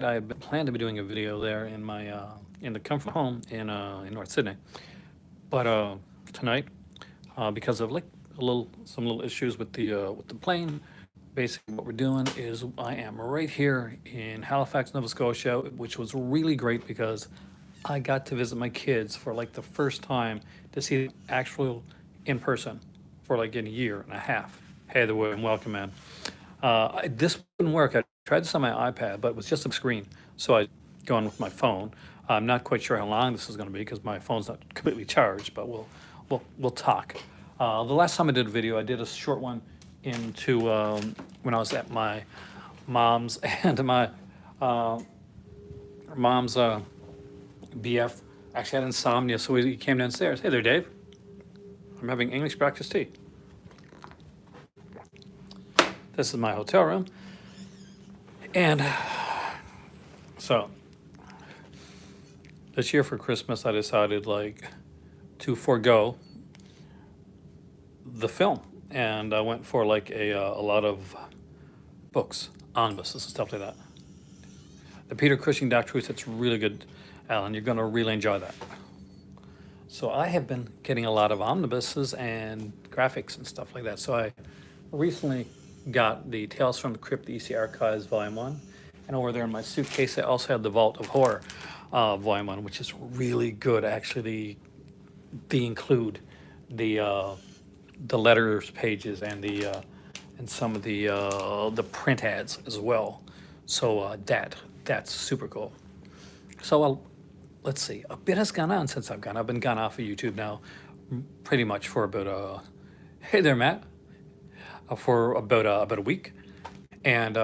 I planned to be doing a video there in my in the comfort home in North Sydney, but tonight, because of like some little issues with the plane, basically what we're doing is I am right here in Halifax, Nova Scotia, which was really great because I got to visit my kids for like the first time to see them actual in person for like in a year and a half. Hey, there, and welcome, man. This wouldn't work. I tried this on my iPad, but it was just a screen. So I gone with my phone. I'm not quite sure how long this is going to be because my phone's not completely charged, but we'll talk. The last time I did a video, I did a short one into when I was at my mom's and my mom's BF actually had insomnia, so he came downstairs. Hey there, Dave. I'm having English breakfast tea. This is my hotel room. And so this year for Christmas, I decided like to forego the film, and I went for like a lot of books, omnibuses and stuff like that. The Peter Cushing Dark Truth, it's really good, Alan. You're gonna really enjoy that. So I have been getting a lot of omnibuses and graphics and stuff like that. So I recently got the Tales from the Crypt, the EC Archives Volume 1. And over there in my suitcase, I also have the Vault of Horror Volume 1, which is really good. Actually, they include the letters pages and and some of the print ads as well. So that's super cool. So let's see. A bit has gone on since I've gone. I've been gone off of YouTube now, pretty much for about hey there, Matt, for about a week, and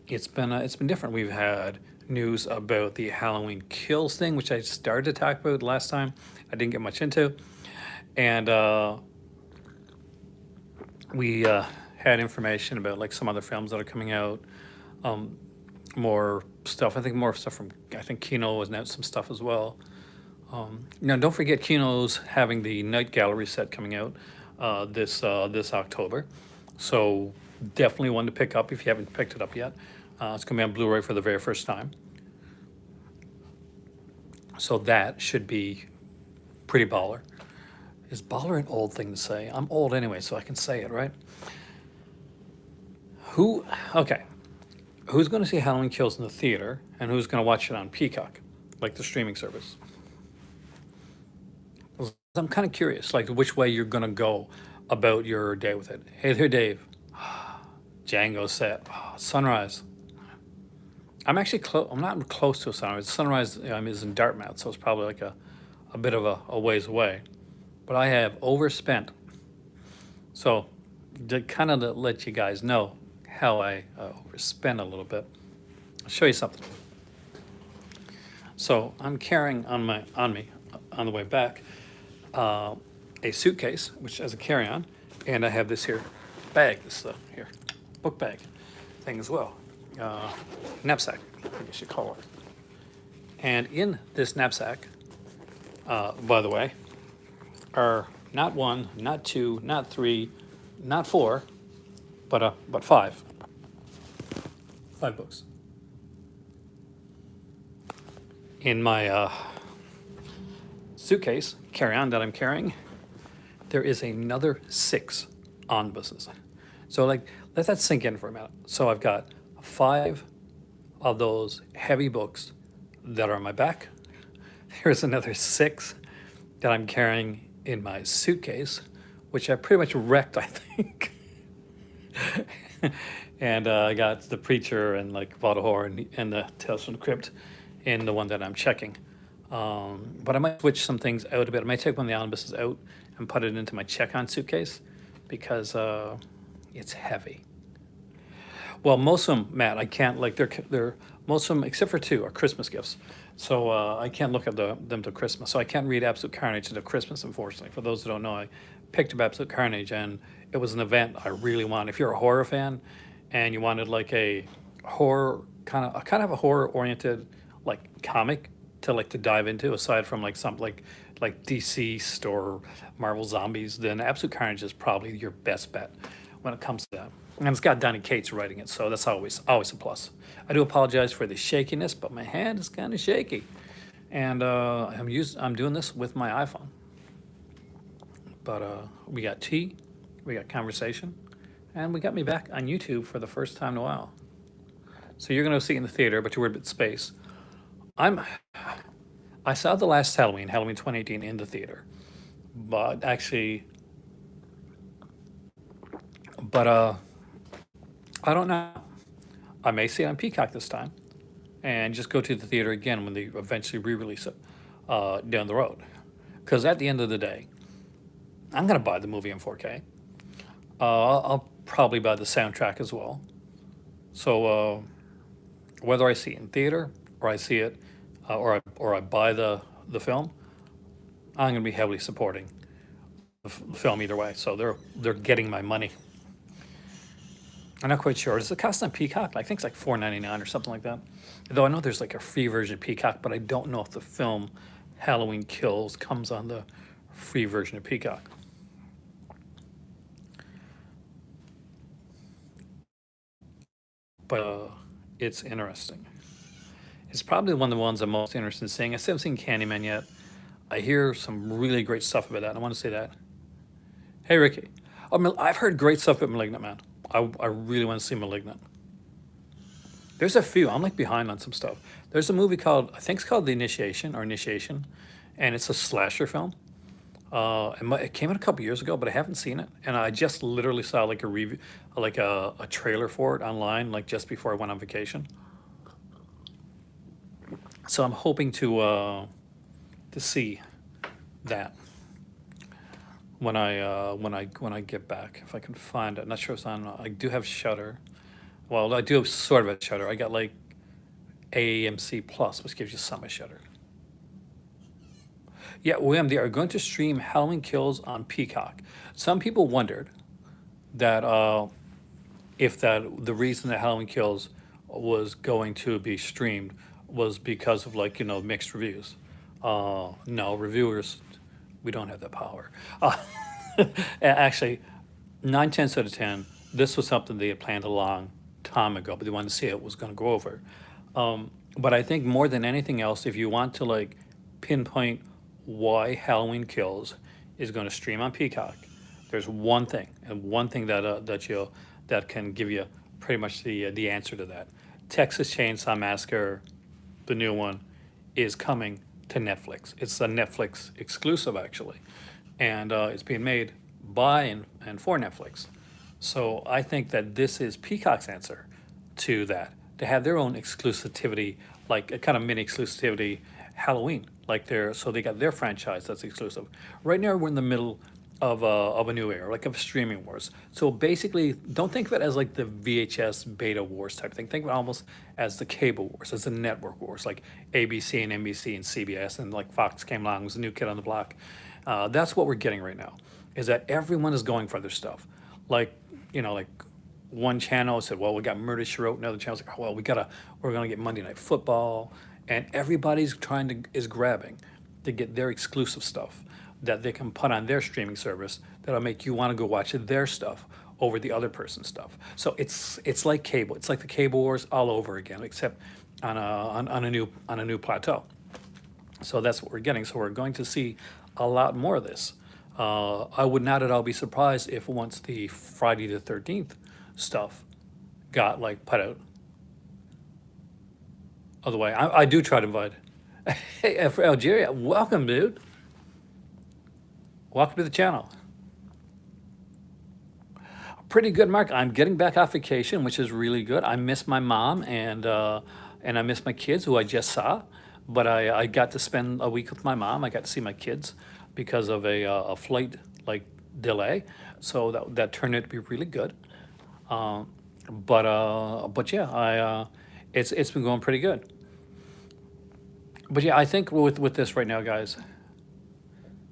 it's been different. We've had news about the Halloween kills thing, which I started to talk about last time. I didn't get much into, and we had information about like some other films that are coming out. More stuff. I think more stuff from. I think Kino has announced some stuff as well. Now, don't forget Kino's having the Night Gallery set coming out this October. So definitely one to pick up if you haven't picked it up yet. It's going to be on Blu-ray for the very first time. So that should be pretty baller. Is baller an old thing to say? I'm old anyway, so I can say it, right? Okay. Who's going to see Halloween Kills in the theater and who's going to watch it on Peacock, like the streaming service? I'm kind of curious, like which way you're going to go about your day with it. Hey there, Dave. Django set. Sunrise. I'm actually close. I'm not close to a sunrise. Sunrise is in Dartmouth, so it's probably like a bit of a ways away. But I have overspent. So to kind of let you guys know how I overspend a little bit, I'll show you something. So I'm carrying on me on the way back a suitcase, which has a carry-on, and I have this here bag, this here book bag thing as well, knapsack, I guess you call it. And in this knapsack, by the way, are not one, not two, not three, not four, but five books. In my suitcase carry-on that I'm carrying, there is another 6 omnibuses. So like, let that sink in for a minute. So I've got 5 of those heavy books that are on my back. There's another 6 that I'm carrying in my suitcase, which I pretty much wrecked, I think. And I got the Preacher and like Vault of Horror and the Tales from the Crypt in the one that I'm checking. But I might switch some things out a bit. I might take one of the omnibuses out and put it into my check-on suitcase because it's heavy. Well, most of them, Matt, I can't, like, they're most of them, except for 2, are Christmas gifts. So I can't look at them till Christmas. So I can't read Absolute Carnage until Christmas, unfortunately. For those who don't know, I picked up Absolute Carnage, and it was an event I really wanted. If you're a horror fan and you wanted like a horror, kind of a horror-oriented, like, comic to dive into, aside from like some like Deceased or Marvel Zombies, then Absolute Carnage is probably your best bet when it comes to that. And it's got Donny Cates writing it, so that's always a plus. I do apologize for the shakiness, but my hand is kind of shaky, and I'm doing this with my iPhone. But we got tea, we got conversation, and we got me back on YouTube for the first time in a while. So you're gonna see it in the theater, but you're a bit space. I'm I saw the last Halloween, Halloween 2018, in the theater, but actually, but I don't know. I may see it on Peacock this time, and just go to the theater again when they eventually re-release it down the road. Because at the end of the day, I'm gonna buy the movie in 4K. I'll probably buy the soundtrack as well. So whether I see it in theater or I see it or I buy the film, I'm gonna be heavily supporting the film either way. So they're getting my money. I'm not quite sure. Does it cost on Peacock? I think it's like $4.99 or something like that. Though I know there's like a free version of Peacock, but I don't know if the film Halloween Kills comes on the free version of Peacock. But it's interesting. It's probably one of the ones I'm most interested in seeing. I still haven't seen Candyman yet. I hear some really great stuff about that. I want to say that. Hey, Ricky. I've heard great stuff about Malignant, man. I really want to see Malignant. There's a few. I'm like behind on some stuff. There's a movie called, I think it's called The Initiation or Initiation, and it's a slasher film. It came out a couple years ago, but I haven't seen it. And I just literally saw like a review, like a trailer for it online, like just before I went on vacation. So I'm hoping to see that when I get back, if I can find it. I'm not sure if it's on. I do have Shutter. Well, I do have sort of a Shutter. I got like AMC Plus, which gives you some of Shutter. Yeah, William, they are going to stream Halloween Kills on Peacock. Some people wondered that if that the reason that Halloween Kills was going to be streamed was because of like mixed reviews. No, reviewers, we don't have that power. Actually, 9/10 out of 10, this was something they had planned a long time ago, but they wanted to see how it was going to go over. But I think more than anything else, if you want to like pinpoint why Halloween Kills is going to stream on Peacock, there's one thing, and one thing that can give you pretty much the answer to that. Texas Chainsaw Massacre, the new one, is coming to Netflix. It's a Netflix exclusive actually, and it's being made by and for Netflix. So I think that this is Peacock's answer to that, to have their own exclusivity, like a kind of mini exclusivity Halloween, like so they got their franchise that's exclusive. Right now we're in the middle of a new era, like of streaming wars. So basically, don't think of it as like the VHS beta wars type thing. Think of it almost as the cable wars, as the network wars, like ABC and NBC and CBS, and like Fox came along, was a new kid on the block. That's what we're getting right now, is that everyone is going for their stuff. Like, like one channel said, well, we got Murder, She Wrote. Another channel's like, oh, well, we're gonna get Monday Night Football. And everybody's is grabbing to get their exclusive stuff that they can put on their streaming service that'll make you want to go watch their stuff over the other person's stuff. So it's like cable. It's like the cable wars all over again, except on a new plateau. So that's what we're getting. So we're going to see a lot more of this. I would not at all be surprised if once the Friday the 13th stuff got like put out. Other way, I do try to invite. Hey, for Algeria, welcome, dude. Welcome to the channel. Pretty good, Mark. I'm getting back off vacation, which is really good. I miss my mom and I miss my kids, who I just saw. But I got to spend a week with my mom. I got to see my kids because of a flight like delay. So that turned out to be really good. But yeah, it's been going pretty good. But yeah, I think with this right now, guys,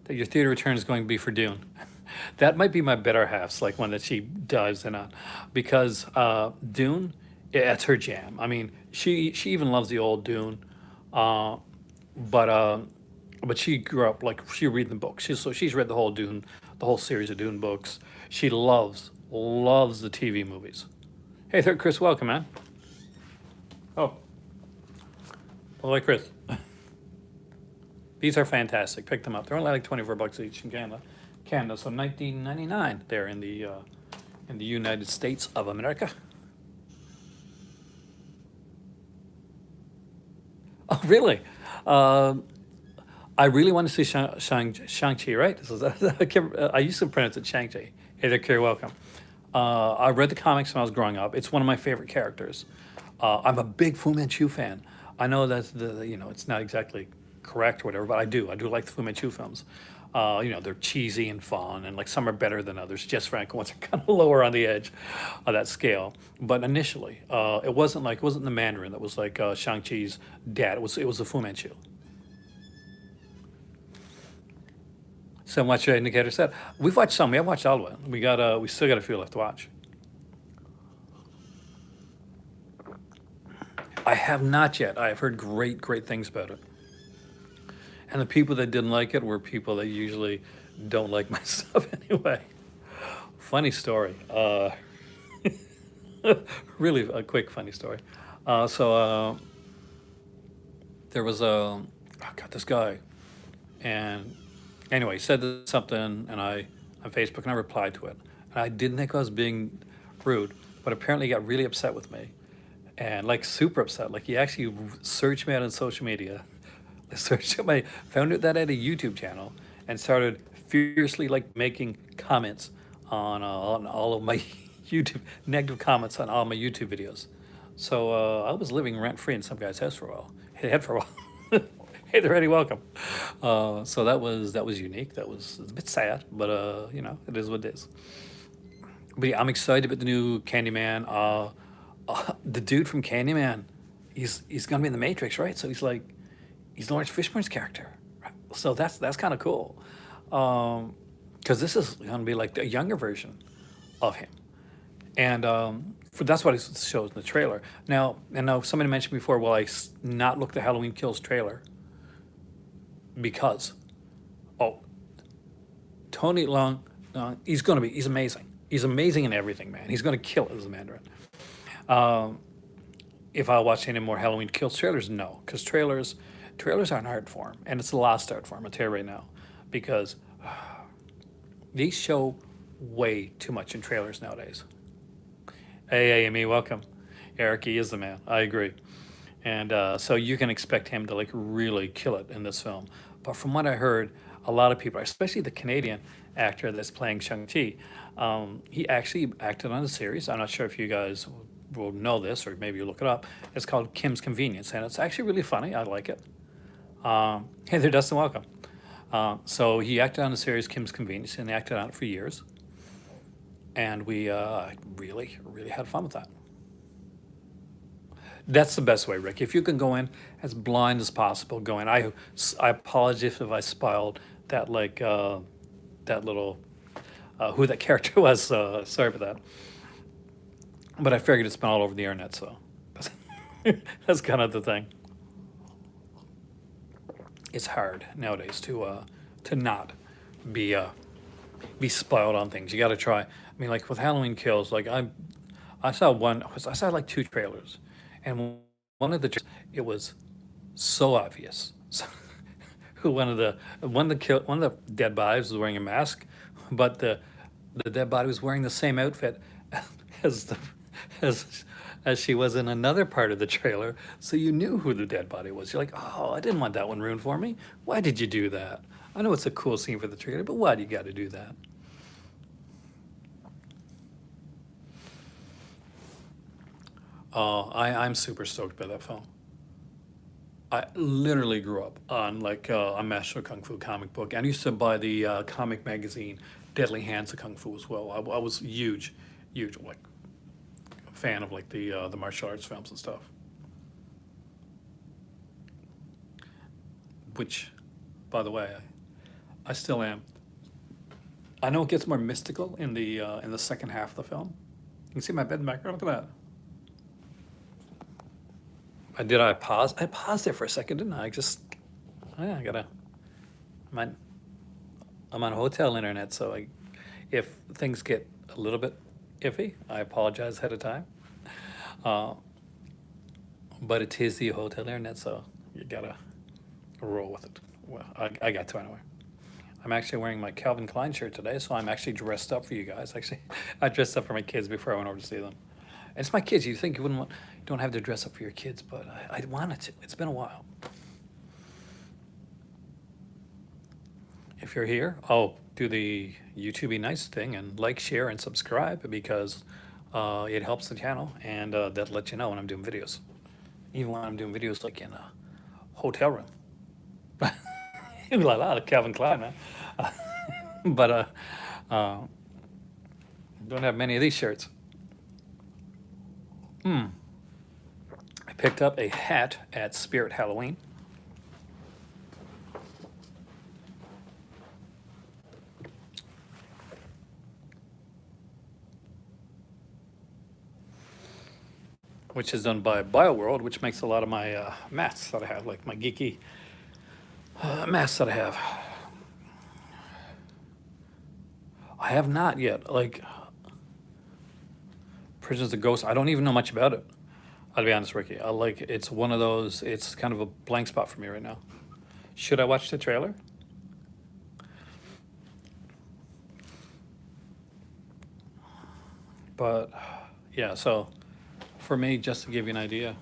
that your theater return is going to be for Dune. That might be my better half's like one that she dives in on, because Dune, that's her jam. I mean, she even loves the old Dune, but she grew up like she reading the books. She's read the whole Dune, the whole series of Dune books. She loves loves the TV movies. Hey there, Chris. Welcome, man. Oh, hello, Chris. These are fantastic. Pick them up. They're only like 24 bucks each in Canada. So 19.99 there in the United States of America. Oh, really? Um, I really want to see Shang-Chi, right? I used to pronounce it Shang-Chi. Hey there, Kerry, welcome. I read the comics when I was growing up. It's one of my favorite characters. I'm a big Fu Manchu fan. I know that's it's not exactly correct or whatever, but I do. I do like the Fu Manchu films. They're cheesy and fun, and like some are better than others. Jess Franco ones are kind of lower on the edge of that scale. But initially, it wasn't the Mandarin that was like Shang-Chi's dad. It was the Fu Manchu. So much indicator said. We've watched some. We have watched all of it. We still got a few left to watch. I have not yet. I have heard great things about it. And the people that didn't like it were people that usually don't like my stuff anyway. Funny story. Really a quick funny story. So there was this guy, and anyway, he said something, and I on Facebook, and I replied to it, and I didn't think I was being rude, but apparently he got really upset with me, and like super upset. Like he actually searched me out on social media, searched my found out that I had a YouTube channel, and started fiercely like making comments on all of my YouTube negative comments on all my YouTube videos. So I was living rent free in some guy's house for a while. Head for a while. Hey there, Eddie. Welcome. So that was unique. It's a bit sad, but it is what it is. But yeah, I'm excited about the new Candyman. The dude from Candyman, he's gonna be in the Matrix, right? So he's Lawrence Fishburne's character. Right? So that's kind of cool. Because this is gonna be like a younger version of him, and that's what it shows in the trailer. Now somebody mentioned before, will I not look the Halloween Kills trailer because oh Tony Long, he's amazing. He's amazing in everything, man. He's gonna kill it as a Mandarin. Um, if I watch any more Halloween Kills trailers, no, because trailers are an art form, and it's the last art form. I'll tell you right now, because these show way too much in trailers nowadays. Hey, Amy, welcome. Eric, he is the man. I agree. And so you can expect him to like really kill it in this film. But from what I heard, a lot of people, especially the Canadian actor that's playing Shang-Chi, he actually acted on a series. I'm not sure if you guys will know this, or maybe you look it up. It's called Kim's Convenience, and it's actually really funny. I like it. Hey there, Dustin, welcome. So he acted on the series Kim's Convenience, and he acted on it for years. And we really had fun with that. That's the best way, Rick. If you can go in as blind as possible, go in. I apologize if I spoiled that, like, that little, who that character was. Sorry about that. But I figured it's been all over the internet, so that's kind of the thing. It's hard nowadays to not be be spoiled on things. You got to try. I mean, like with Halloween Kills, like I saw like two trailers, and one of the it was so obvious. So, who one of the dead bodies was wearing a mask, but the dead body was wearing the same outfit as the as as she was in another part of the trailer, so you knew who the dead body was. You're like, oh, I didn't want that one ruined for me. Why did you do that? I know it's a cool scene for the trailer, but why do you got to do that? Oh, I'm super stoked by that film. I literally grew up on like a Master of Kung Fu comic book, and I used to buy the comic magazine Deadly Hands of Kung Fu as well. I was huge like fan of like the martial arts films and stuff. Which, by the way, I still am. I know it gets more mystical in the second half of the film. You can see my bed in the background. Look at that. Did I pause? I paused there for a second, didn't I? Yeah, I'm on, I'm on hotel internet, so if things get a little bit iffy. I apologize ahead of time. Uh, but it is the hotel internet, so you gotta roll with it. Well, I got to anyway. I'm actually wearing my Calvin Klein shirt today, so I'm actually dressed up for you guys. Actually, I dressed up for my kids before I went over to see them. It's my kids. You think you wouldn't want, you don't have to dress up for your kids, but I wanted to. It's been a while. If you're here, oh, do the YouTube nice thing and like, share, and subscribe because it helps the channel and that lets you know when I'm doing videos. Even when I'm doing videos like in a hotel room. La la, Calvin Klein, man. But don't have many of these shirts. I picked up a hat at Spirit Halloween. Which is done by BioWorld, which makes a lot of my masks that I have, like my geeky masks that I have. I have not yet. Like, Prisons of Ghosts, I don't even know much about it. I'll be honest, Ricky. It's one of those, it's kind of a blank spot for me right now. Should I watch the trailer? But, yeah, so for me, just to give you an idea,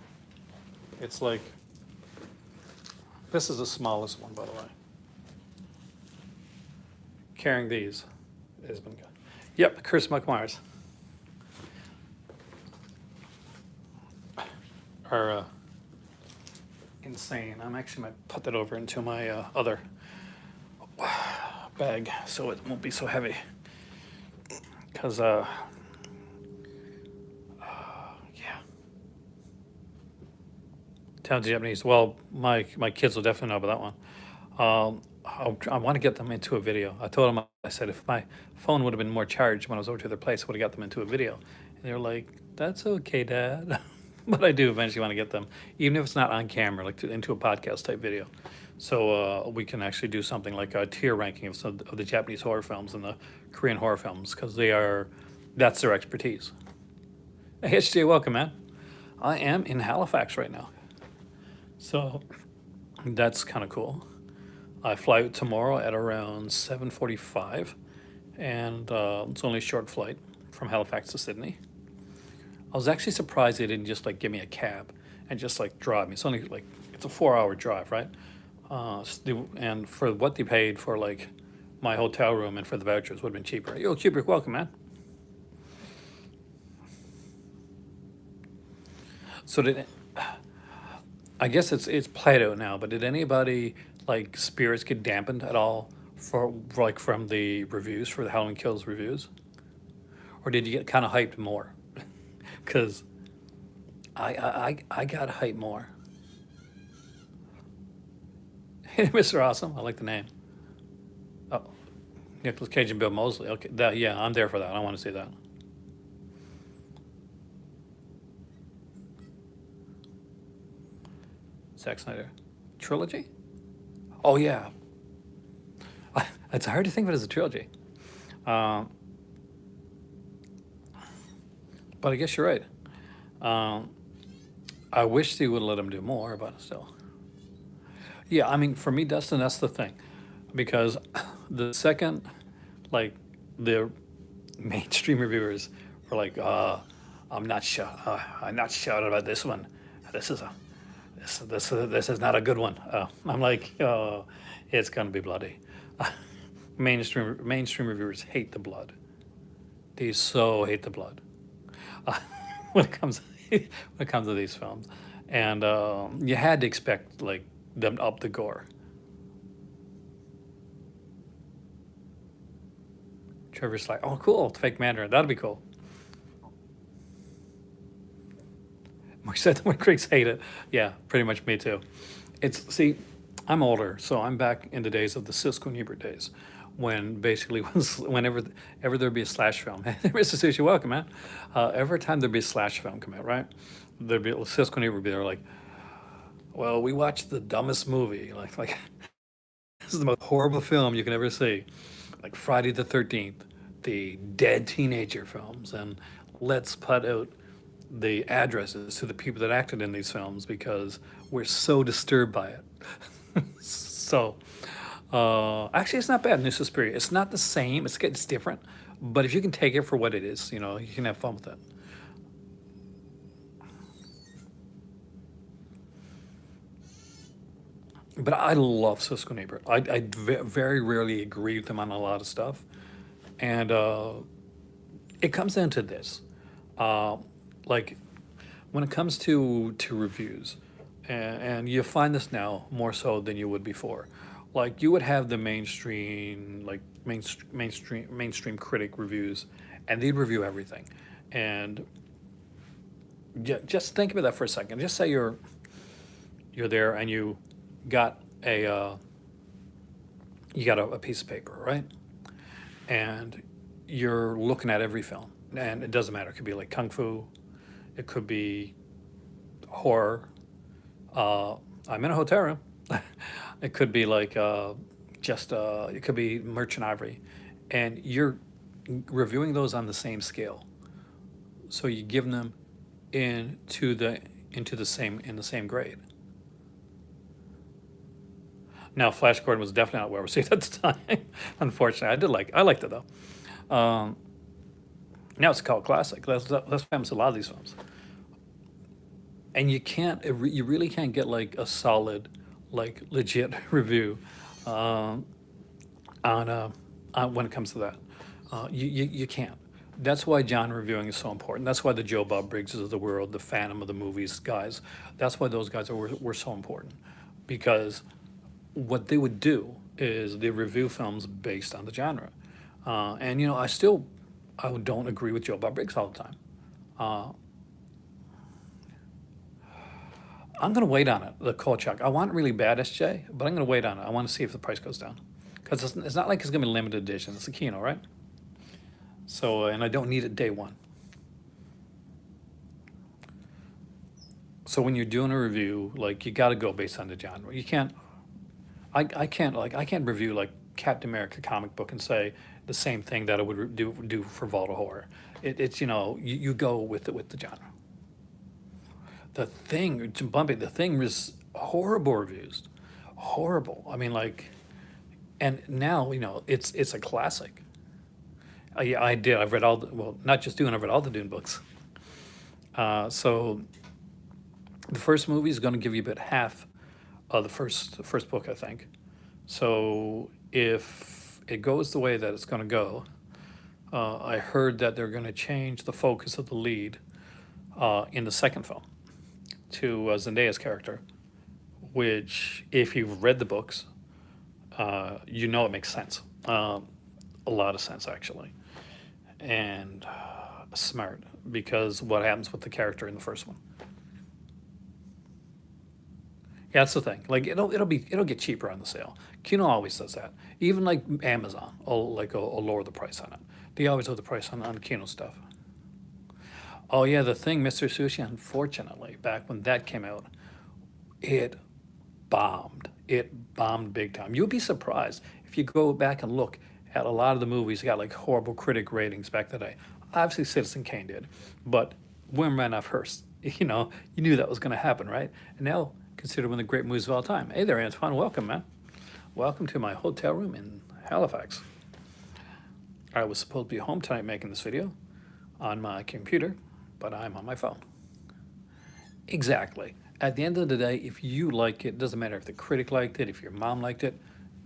it's like, this is the smallest one, by the way. Carrying these has been good. Yep, Chris McMyers. Are insane. I'm actually might put that over into my other bag so it won't be so heavy. Because, yeah. Towns Japanese. Well, my kids will definitely know about that one. I want to get them into a video. I told them, I said, if my phone would have been more charged when I was over to their place, I would have got them into a video. And they're like, that's okay, Dad. But I do eventually want to get them, even if it's not on camera, like into a podcast type video. So we can actually do something like a tier ranking of the Japanese horror films and the Korean horror films, because that's their expertise. Hey, HJ, welcome, man. I am in Halifax right now. So that's kind of cool. I fly out tomorrow at around 7:45, and it's only a short flight from Halifax to Sydney. I was actually surprised they didn't just like give me a cab and just like drive me. It's only like, it's a 4-hour drive, right? And for what they paid for like my hotel room and for the vouchers would have been cheaper. Yo, Kubrick, welcome, man. So I guess it's played out now, but did anybody like spirits get dampened at all for like from the reviews, for the Halloween Kills reviews? Or did you get kind of hyped more? Because I got hyped more. Hey, Mr. Awesome, I like the name. Oh, Nicolas Cage and Bill Moseley. Okay, yeah, I'm there for that. I want to see that. Zack Snyder trilogy? Oh yeah, it's hard to think of it as a trilogy. But I guess you're right. I wish they would let him do more, but still. Yeah, I mean, for me, Dustin, that's the thing, because the second, like, the mainstream reviewers were like, I'm not sure about this one. This is a, this is not a good one. I'm like, oh, it's gonna be bloody. Mainstream reviewers hate the blood. They so hate the blood when it comes to these films, and you had to expect like them to up the gore. Trevor's like, oh, cool, fake Mandarin, that'd be cool. Mark said when critics hate it. Yeah, pretty much me too. See, I'm older, so I'm back in the days of the Cisco and Ebert days, when basically whenever there'd be a slash film, Mr. Sushi, welcome, man. Every time there'd be a slash film come out, right? There'd be Cisco and Ebert would be there like, well, we watched the dumbest movie, like this is the most horrible film you can ever see, like Friday the 13th, the dead teenager films, and let's put out the addresses to the people that acted in these films because we're so disturbed by it. So, actually, it's not bad. New Suspiria. It's not the same. It's different, but if you can take it for what it is, you can have fun with it. But I love Cisco and Ebert. Very rarely agree with them on a lot of stuff, and it comes down to this, uh, like when it comes to reviews, and you find this now more so than you would before. Like you would have the mainstream, like mainstream critic reviews, and they'd review everything. And just think about that for a second. Just say you're there and got a a piece of paper, right? And you're looking at every film, and it doesn't matter. It could be like kung fu, it could be horror. I'm in a hotel room. It could be like it could be merchant ivory, and you're reviewing those on the same scale. So you give them into the in the same grade. Now, Flash Gordon was definitely not well received at the time. Unfortunately, I liked it though. Now it's a cult classic. That's what happens to a lot of these films. And you really can't get like a solid, like legit review um, on when it comes to that. You can't. That's why genre reviewing is so important. That's why the Joe Bob Briggses of the world, the Phantom of the movies guys, that's why those guys were so important. Because what they would do is they review films based on the genre. And I don't agree with Joe Bob Briggs all the time. Uh, I'm going to wait on it, the Kolchak. I want it really bad, SJ, but I'm going to wait on it. I want to see if the price goes down. Because it's not like it's going to be limited edition. It's a Kino, right? So, and I don't need it day one. So when you're doing a review, like you got to go based on the genre. You can't, I can't review like Captain America comic book and say the same thing that I would do for Volta Horror. It's, you go with the genre. The Thing was horrible reviews, horrible. I mean, like, and now it's a classic. Yeah, I did. I've read well, not just Dune. I've read all the Dune books. So the first movie is going to give you about half of the first book, I think. So if it goes the way that it's going to go, I heard that they're going to change the focus of the lead in the second film to Zendaya's character, which, if you've read the books, it makes sense. A lot of sense, actually. And smart, because what happens with the character in the first one. Yeah, that's the thing. Like it'll get cheaper on the sale. Kino always does that. Even like Amazon, will lower the price on it. They always lower the price on Kino stuff. Oh yeah, the thing, Mr. Sushi. Unfortunately, back when that came out, it bombed. It bombed big time. You'll be surprised if you go back and look at a lot of the movies that got like horrible critic ratings back in the day. Obviously, Citizen Kane did, but Wim ran off Hearst. You knew that was going to happen, right? And now, consider one of the great movies of all time. Hey there, Antoine. Welcome, man. Welcome to my hotel room in Halifax. I was supposed to be home tonight making this video on my computer, but I'm on my phone. Exactly. At the end of the day, if you like it, doesn't matter if the critic liked it, if your mom liked it.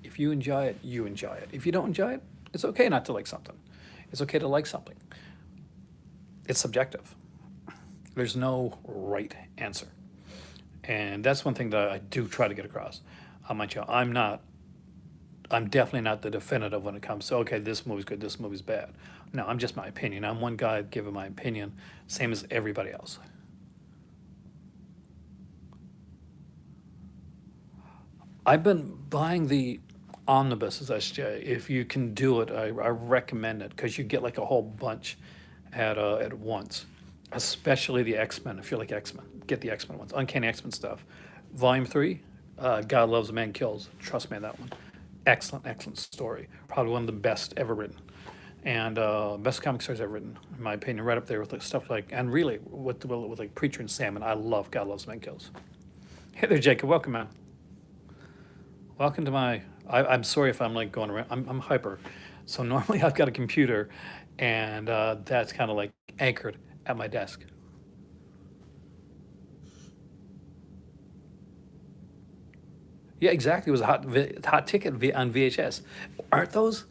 If you enjoy it, you enjoy it. If you don't enjoy it, it's okay not to like something. It's okay to like something. It's subjective. There's no right answer. And that's one thing that I do try to get across on my channel. I'm definitely not the definitive when it comes to, okay, this movie's good, this movie's bad. No, I'm just my opinion. I'm one guy giving my opinion, same as everybody else. I've been buying the Omnibus, SJ. If you can do it, I recommend it because you get like a whole bunch at once. Especially the X-Men. If you like X-Men, get the X-Men ones. Uncanny X-Men stuff. Volume 3, God Loves a Man Kills. Trust me on that one. Excellent, excellent story. Probably one of the best ever written. and best comic stories I've written, in my opinion, right up there with like stuff like, and really with like Preacher and Salmon. I love God Loves Man Kills. Hey there, Jacob. Welcome, man. Welcome to my. I'm sorry if I'm like going around. I'm hyper. So normally I've got a computer, and that's kind of like anchored at my desk. Yeah, exactly. It was a hot ticket on VHS. Aren't those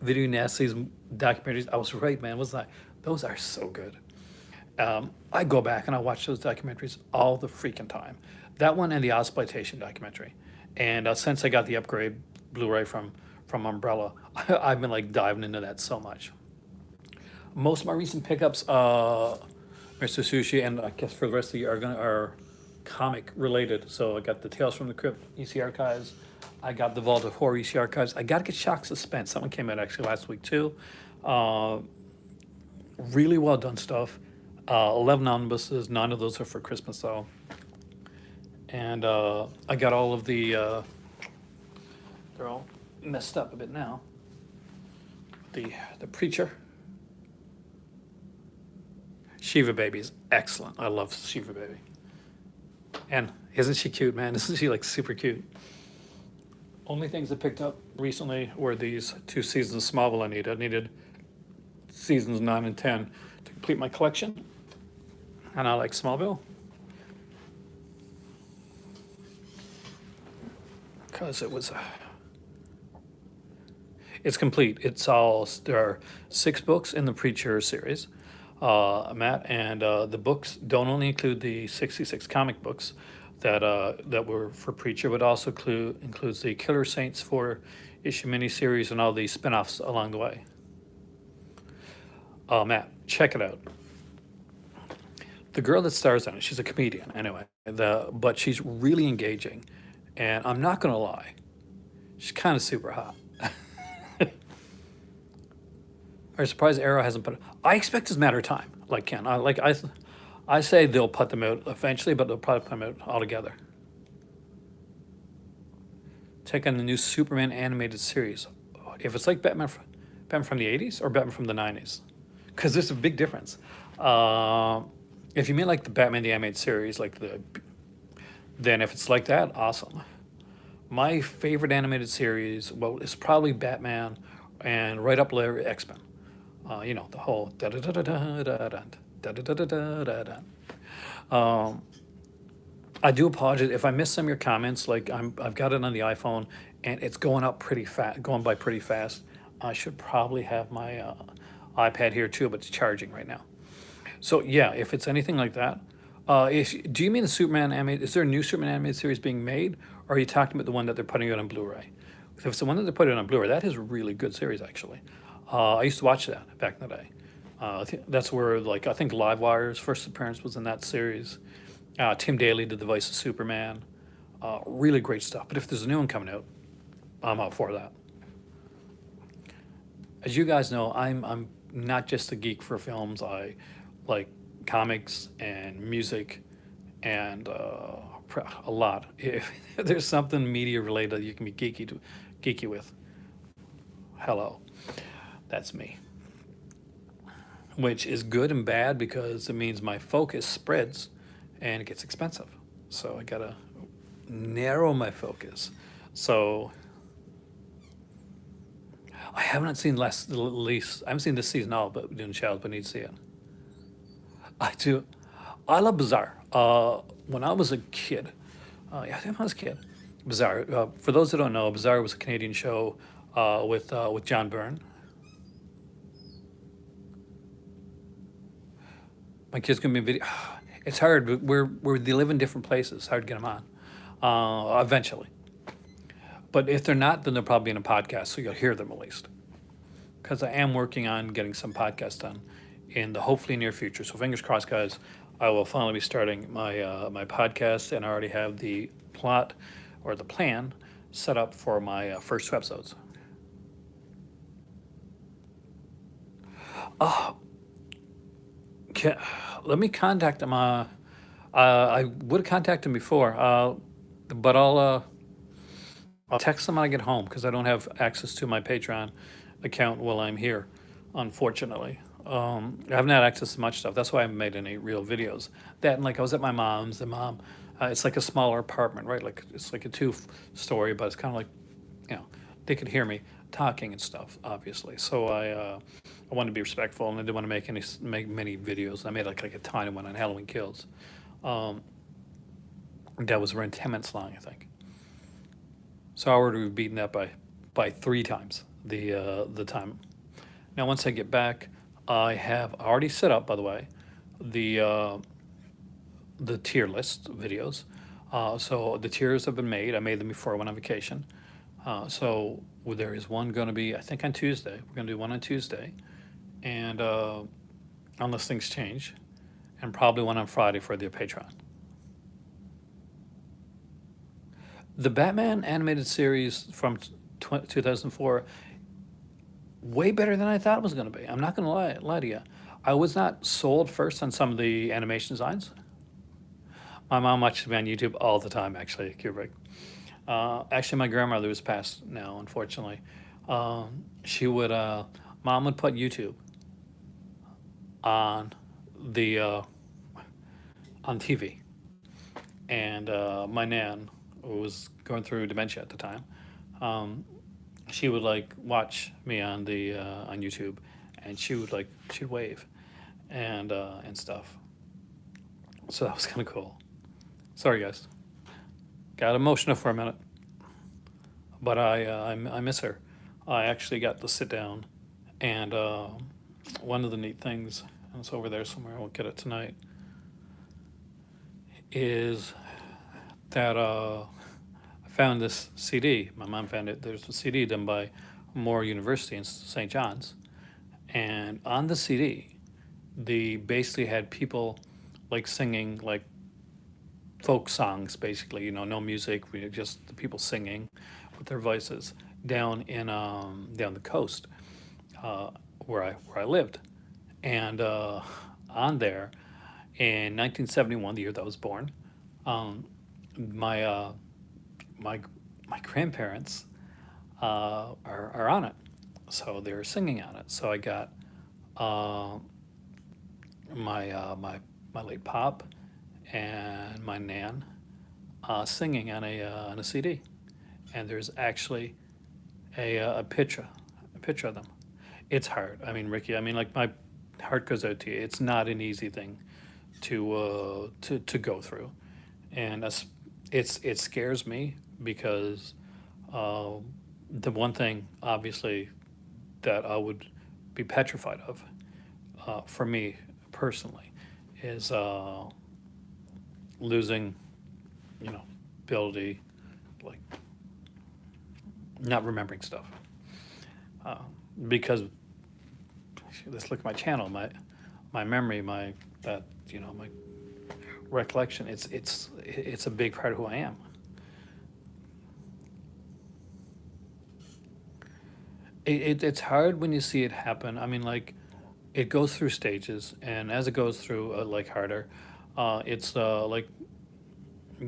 video nasties documentaries? I was right, man. Was I? Those are so good. I go back and I watch those documentaries all the freaking time. That one and the Ozploitation documentary. And since I got the upgrade Blu-ray from Umbrella, I've been like diving into that so much. Most of my recent pickups, Mr. Sushi, and I guess for the rest of the year are comic related. So I got the Tales from the Crypt EC archives. I got the Vault of Horror EC archives. I got to get Shock Suspense. Someone came out actually last week too. Uh, really well done stuff. 11 omnibuses. None of those are for Christmas though. And I got all of the. They're all messed up a bit now. The Preacher. Shiva Baby is excellent. I love Shiva Baby. And isn't she cute, man? Isn't she like super cute? Only things I picked up recently were these 2 seasons of Smallville I needed. I needed seasons 9 and 10 to complete my collection. And I like Smallville because it's complete. There are 6 books in the Preacher series, Matt, and the books don't only include the 66 comic books that were for Preacher, but also includes the Killer Saints 4-issue miniseries and all the spin-offs along the way. Matt, check it out. The girl that stars in it, she's a comedian anyway, but she's really engaging, and I'm not gonna lie, she's kind of super hot. I'm surprised Arrow hasn't put it. I expect it's a matter of time. Like Ken, I say they'll put them out eventually, but they'll probably put them out altogether. Take on the new Superman animated series. If it's like Batman from the '80s or Batman from the '90s, because there's a big difference. If you mean like the Batman the animated series, then if it's like that, awesome. My favorite animated series, well, is probably Batman, and right up there X-Men. The whole da da da da da da da da da da da da. I do apologize if I missed some of your comments. Like I've got it on the iPhone, and it's going up pretty fast, going by pretty fast. I should probably have my iPad here too, but it's charging right now. So yeah, if it's anything like that, do you mean the Superman animated? Is there a new Superman animated series being made, or are you talking about the one that they're putting out on Blu-ray? If it's the one that they're putting on Blu-ray, that is a really good series actually. I used to watch that back in the day. That's where I think Livewire's first appearance was in that series. Tim Daly did the voice of Superman. Really great stuff. But if there's a new one coming out, I'm out for that. As you guys know, I'm not just a geek for films. I like comics and music and a lot. If there's something media related that you can be geeky with, hello, that's me. Which is good and bad because it means my focus spreads and it gets expensive. So I gotta narrow my focus. So I haven't seen I haven't seen this season all, but Dune Child, but need to see it. I do. I love Bizarre. When I was a kid, yeah, I think I was a kid. Bizarre. For those that don't know, Bizarre was a Canadian show with John Byrne. My kids gonna be video. It's hard. But they live in different places. It's hard to get them on. Eventually, but if they're not, then they'll probably be in a podcast, so you'll hear them at least. Because I am working on getting some podcasts done in the hopefully near future. So fingers crossed, guys. I will finally be starting my podcast, and I already have the plot or the plan set up for my first 2 episodes. Let me contact them. I would have contacted them before, but I'll text them when I get home because I don't have access to my Patreon account while I'm here. unfortunately. I haven't had access to much stuff. That's why I haven't made any real videos. That and like I was at my mom's. The mom, it's like a smaller apartment, right? Like it's like a two-story, but it's kind of like, you know, they could hear me talking and stuff, obviously. So I wanted to be respectful, and I didn't want to make many videos. I made like a tiny one on Halloween Kills. Um, that was around 10 minutes long, I think. So I already beaten that by three times the time. Now once I get back, I have already set up, by the way, the uh, the tier list videos. So the tiers have been made. I made them before I went on vacation. So there is one going to be, I think, on Tuesday. We're going to do one on Tuesday, and unless things change, and probably one on Friday for the Patreon. The Batman animated series from 2004, way better than I thought it was going to be. I'm not going to lie to you. I was not sold first on some of the animation designs. My mom watches me on YouTube all the time, actually, Kubrick. Actually, my grandmother was passed now, unfortunately. She would, mom would put YouTube on the on TV, and my nan, who was going through dementia at the time, um, she would like watch me on YouTube, and she'd wave, and stuff. So that was kind of cool. Sorry, guys, got emotional for a minute, but I miss her. I actually got to sit down, and one of the neat things, and it's over there somewhere. I won't get it tonight. Is that I found this CD. My mom found it. There's a CD done by Moore University in St. John's, and on the CD, they basically had people like singing like folk songs, basically. No music. We just the people singing with their voices down in down the coast where I lived, and on there in 1971, the year that I was born, um, my my my grandparents are on it, so they're singing on it. So I got uh, my late pop and my nan singing on a CD, and there's actually a picture of them. It's hard. I mean, Ricky. I mean, like my heart goes out to you. It's not an easy thing to go through, and it scares me because uh, the one thing obviously that I would be petrified of for me personally is losing, ability, like not remembering stuff. Uh, because let's look at my channel, my memory, my that my recollection. It's a big part of who I am. It's hard when you see it happen. I mean, like, it goes through stages, and as it goes through, like harder, it's like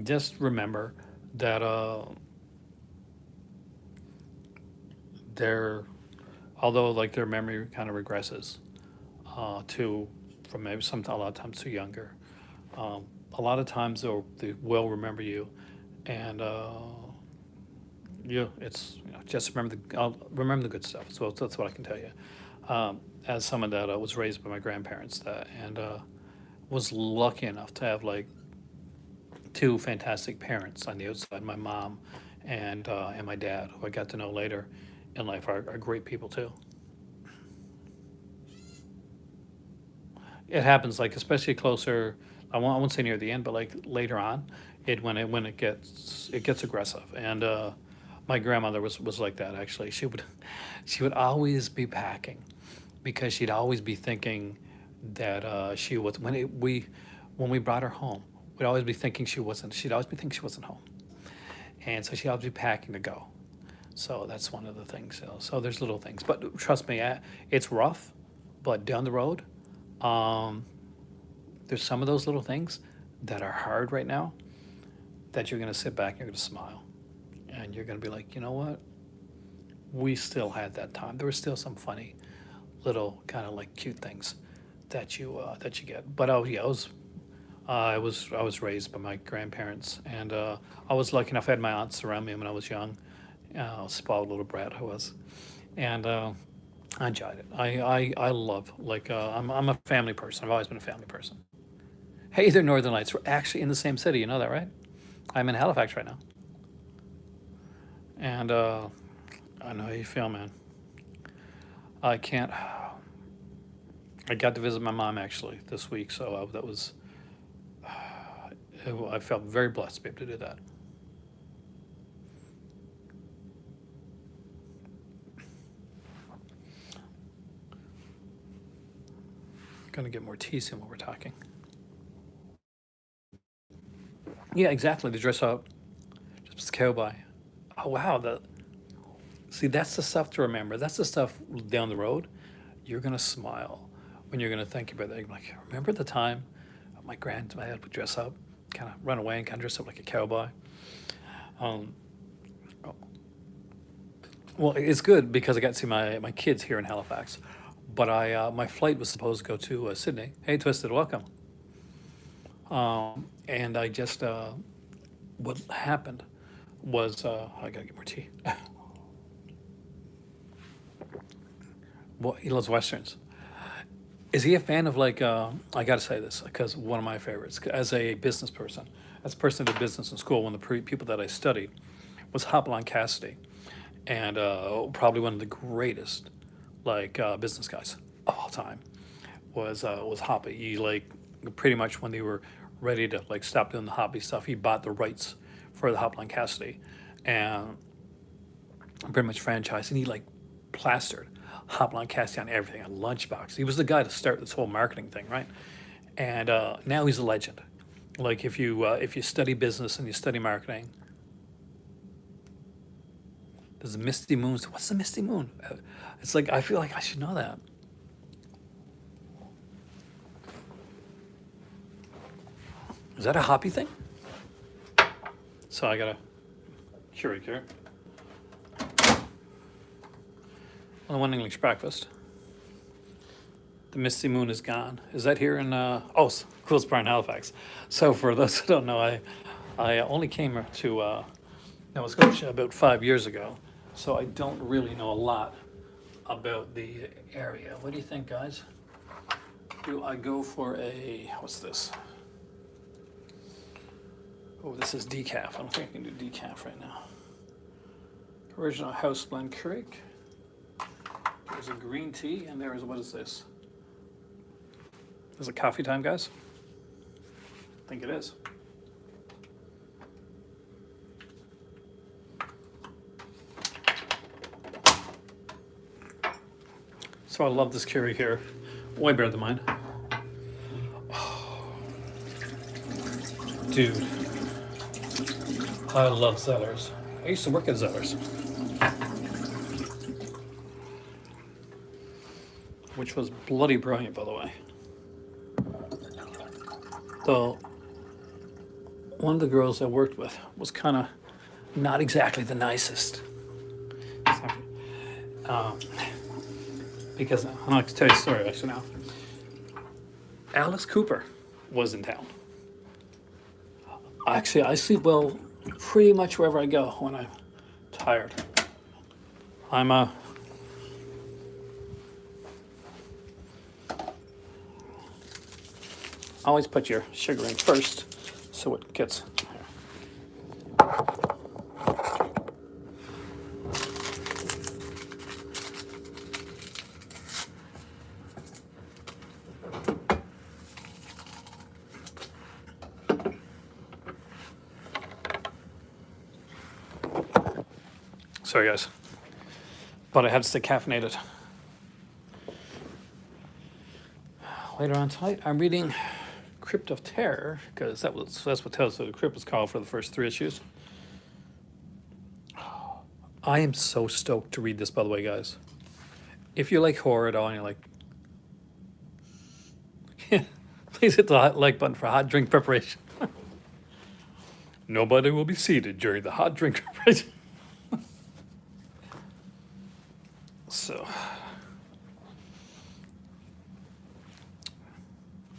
just remember that their although like their memory kind of regresses to from maybe a lot of times to younger. A lot of times they will remember you, and yeah, it's just remember the good stuff. So that's what I can tell you. As someone that was raised by my grandparents that and was lucky enough to have like two fantastic parents on the outside, my mom and my dad, who I got to know later in life are great people too. It happens like especially closer. I won't say near the end, but like later on, it gets aggressive. And my grandmother was like that actually. She would always be packing because she'd always be thinking that she was when we brought her home. We'd always be thinking she wasn't. She'd always be thinking she wasn't home, and so she'd always be packing to go. So that's one of the things. So there's little things, but trust me, it's rough. But down the road, um, there's some of those little things that are hard right now that you're gonna sit back and you're gonna smile, and you're gonna be like, you know what? We still had that time. There was still some funny little kind of like cute things that you get. But oh yeah, I was raised by my grandparents, and I was lucky enough. I had my aunts around me when I was young. Spoiled little brat I was, and I enjoyed it. I love like I'm a family person. I've always been a family person. Hey, they're Northern Lights. We're actually in the same city. You know that, right? I'm in Halifax right now, and I know how you feel, man. I can't. I got to visit my mom actually this week, so that was. I felt very blessed to be able to do that. Gonna get more tea soon while we're talking. Yeah, exactly. To dress up, just as a cowboy. Oh wow, see that's the stuff to remember. That's the stuff down the road. You're gonna smile when you're gonna think about it. You're like, remember the time my granddad would dress up, kind of run away and kind of dress up like a cowboy. Um, well, it's good because I got to see my kids here in Halifax, but my flight was supposed to go to Sydney. Hey, Twisted, welcome. And I just what happened was I gotta get more tea. Well, he loves westerns. Is he a fan of like? I got to say this because one of my favorites as a business person, as a person who did business in school. One of the people that I studied was Hopalong Cassidy, and probably one of the greatest like business guys of all time was Hoppy. He like pretty much when they were ready to like stop doing the Hoppy stuff, he bought the rights for the Hopalong Cassidy, and pretty much franchised, and he like plastered Hopalong Cassidy on everything, on lunchbox. He was the guy to start this whole marketing thing, right? And now he's a legend. Like if you study business and you study marketing, there's a Misty Moon. So what's the Misty Moon? It's like I feel like I should know that. Is that a Hoppy thing? So I got a Keurig here. On one English breakfast. The Misty Moon is gone. Is that here in Coolest Bar in Halifax? So for those who don't know, I only came to Nova Scotia about 5 years ago, so I don't really know a lot about the area. What do you think, guys? Do I go for what's this? Oh, this is decaf. I don't think I can do decaf right now. Original house blend Keurig. There's a green tea, and what is this? Is it coffee time, guys? I think it is. So I love this Keurig here. Way better than mine. Oh. Dude. I love Zellers. I used to work at Zellers. Which was bloody brilliant, by the way. Though one of the girls I worked with was kind of not exactly the nicest. Because I'd like to tell you a story actually now. Alice Cooper was in town. Actually, I sleep well pretty much wherever I go when I'm tired. Always put your sugar in first so it gets. Sorry, guys, but I had to stay caffeinated. Later on tonight, I'm reading Crypt of Terror, because that's what Tales of the Crypt was called for the first 3 issues. I am so stoked to read this, by the way, guys. If you like horror at all and you're like, please hit the hot like button for hot drink preparation. Nobody will be seated during the hot drink preparation. So,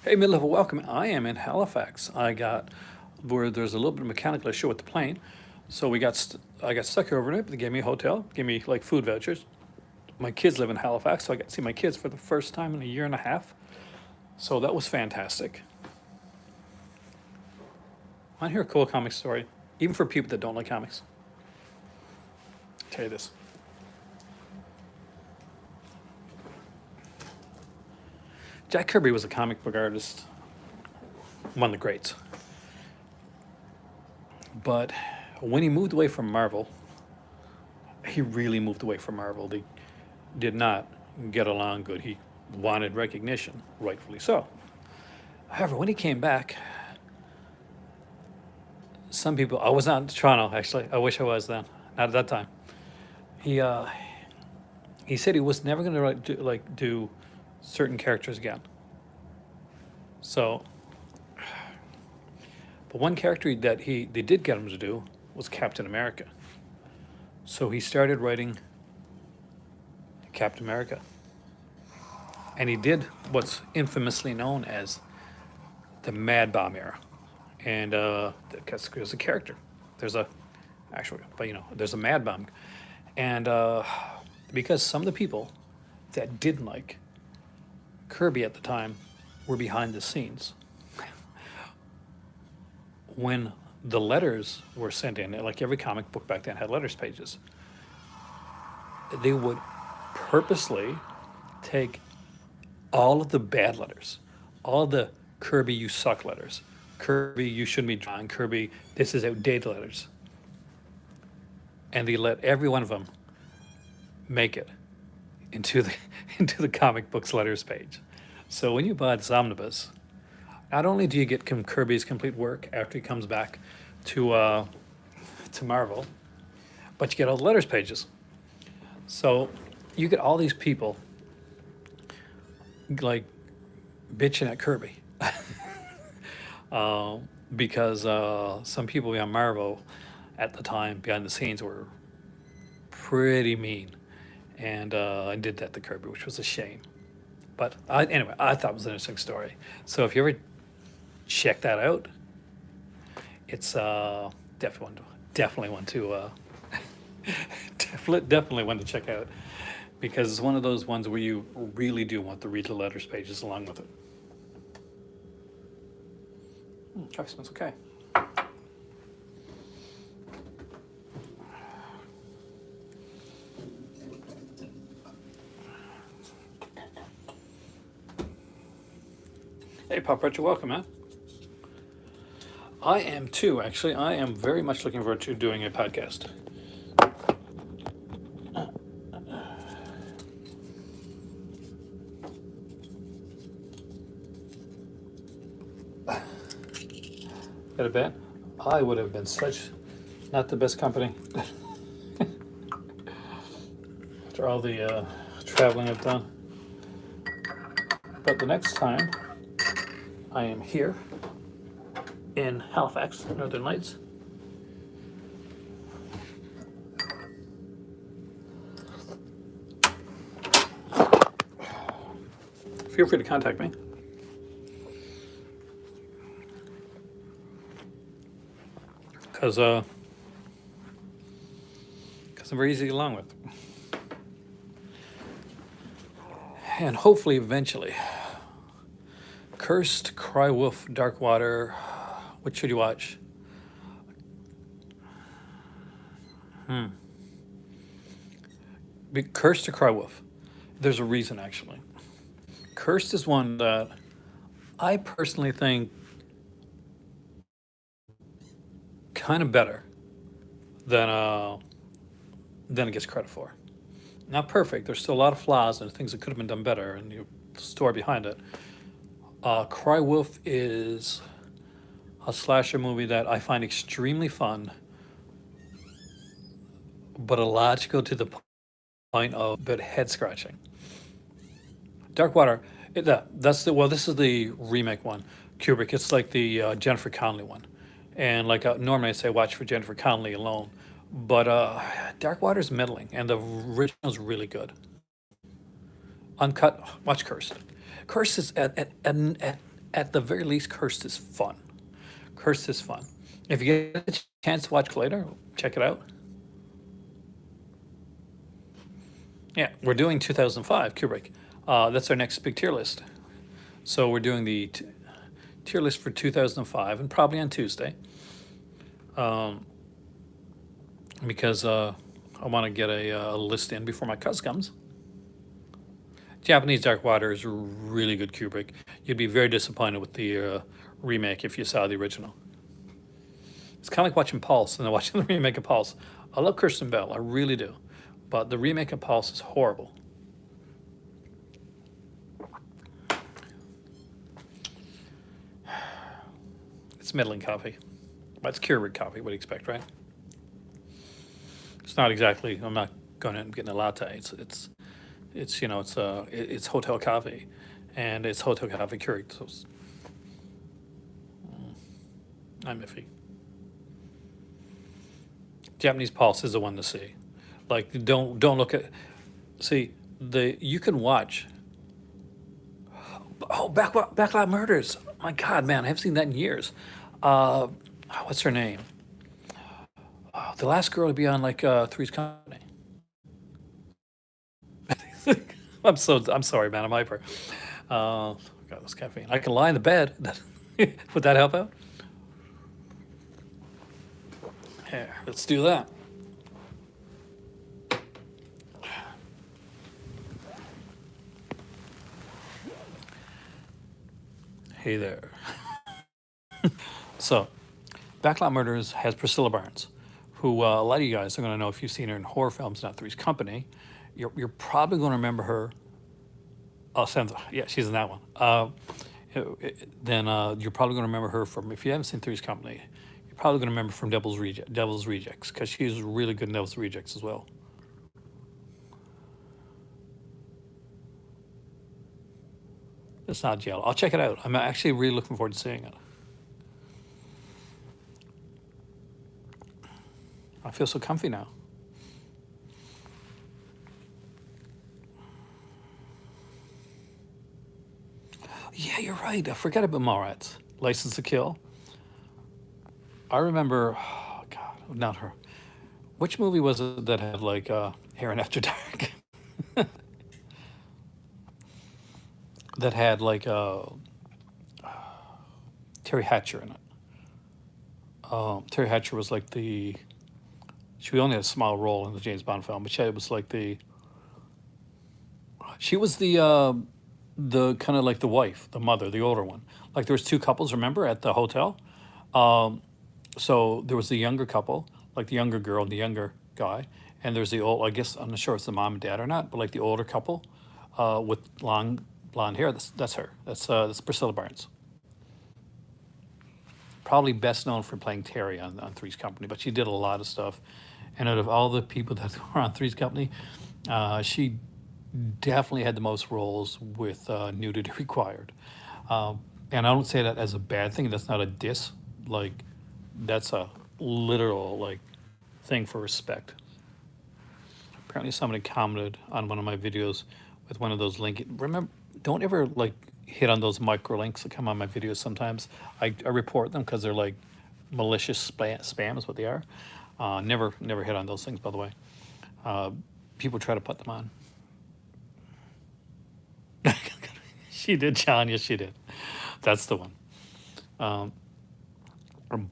Hey, mid-level, welcome. I am in Halifax. I got where there's a little bit of mechanical issue with the plane, so I got stuck here overnight. But they gave me a hotel, gave me like food vouchers. My kids live in Halifax, so I got to see my kids for the first time in a year and a half. So that was fantastic. Want to hear a cool comic story, even for people that don't like comics? I'll tell you this. Jack Kirby was a comic book artist, one of the greats. But when he moved away from Marvel, he really moved away from Marvel. They did not get along good. He wanted recognition, rightfully so. However, when he came back, some people, I was not in Toronto actually. I wish I was then. Not at that time. He uh, he said he was never going to do certain characters again. So, but one character that they did get him to do was Captain America. So he started writing Captain America, and he did what's infamously known as the Mad Bomb era. And because there's a character, there's a actually, but there's a Mad Bomb, and because some of the people that didn't like Kirby at the time were behind the scenes. When the letters were sent in, like every comic book back then had letters pages, they would purposely take all of the bad letters, all the Kirby you suck letters, Kirby you shouldn't be drawing, Kirby this is outdated letters, and they let every one of them make it into the into the comic book's letters page. So when you buy this omnibus, not only do you get Kirby's complete work after he comes back to Marvel, but you get all the letters pages. So you get all these people like bitching at Kirby because some people behind Marvel at the time behind the scenes were pretty mean, and I did that to Kirby, which was a shame. But anyway, I thought it was an interesting story. So if you ever check that out, it's definitely one to definitely one to check out, because it's one of those ones where you really do want to read the letters pages along with it. Coffee smells okay. Hey, Pop Retro, welcome, man. I am too, actually. I am very much looking forward to doing a podcast. Got a bet? I would have been not the best company. After all the traveling I've done. But the next time I am here in Halifax, Northern Lights, feel free to contact me. Because I'm very easy to get along with. And hopefully, eventually, Cursed, Cry Wolf, Dark Water. What should you watch? Cursed or Cry Wolf? There's a reason, actually. Cursed is one that I personally think kind of better than it gets credit for. Not perfect. There's still a lot of flaws and things that could have been done better, and the story behind it. Cry Wolf is a slasher movie that I find extremely fun, but illogical to the point of a bit head scratching. Dark Water, this is the remake one, Kubrick. It's like the Jennifer Connelly one, and like normally I say watch for Jennifer Connelly alone, but Dark Water's middling, and the original's really good. Uncut, watch Cursed. Cursed is at at the very least, Cursed is fun. Cursed is fun. If you get a chance to watch later, check it out. Yeah, we're doing 2005 Kubrick. That's our next big tier list. So we're doing the tier list for 2005, and probably on Tuesday, because I want to get a list in before my cousin comes. Japanese Dark Water is really good Kubrick. You'd be very disappointed with the remake if you saw the original. It's kind of like watching Pulse and then watching the remake of Pulse. I love Kirsten Bell, I really do, but the remake of Pulse is horrible. It's middling coffee, but it's Keurig coffee. What do you expect, right? It's not exactly. I'm not going and getting a latte. It's you know it's hotel coffee, and it's hotel coffee Keurig. So I'm iffy. Japanese Pulse is the one to see. Like don't look at. See you can watch. Oh, Backlot Murders. My God, man, I haven't seen that in years. What's her name? The last girl to be on like Three's Company. I'm sorry, man. I'm hyper. God, this caffeine. I can lie in the bed. Would that help out? Here, let's do that. Hey there. So, Backlot Murders has Priscilla Barnes, who a lot of you guys are going to know if you've seen her in horror films, not Three's Company. You're probably going to remember her. Oh, Sandra. Yeah, she's in that one. Then you're probably going to remember her from, if you haven't seen Three's Company, you're probably going to remember from Devil's Rejects, because she's really good in Devil's Rejects as well. It's not jail. I'll check it out. I'm actually really looking forward to seeing it. I feel so comfy now. Yeah, you're right. I forgot about Mallrats. License to Kill. I remember, oh God, not her. Which movie was it that had like Aaron After Dark? That had like Terry Hatcher in it. Terry Hatcher was like she only had a small role in the James Bond film, but she was like she was the kind of like the wife, the mother, the older one. Like there was two couples, remember, at the hotel. So there was the younger couple, like the younger girl and the younger guy, and there's the old. I guess I'm not sure if it's the mom and dad or not, but like the older couple with long blonde hair. That's her. That's Priscilla Barnes. Probably best known for playing Terry on Three's Company, but she did a lot of stuff. And out of all the people that were on Three's Company, she definitely had the most roles with nudity required. And I don't say that as a bad thing. That's not a diss. Like, that's a literal like thing for respect. Apparently, somebody commented on one of my videos with one of those links. Remember, don't ever like hit on those micro links that come on my videos. Sometimes I report them because they're like malicious spam is what they are. Never hit on those things, by the way. People try to put them on. She did, John. Yes, she did. That's the one.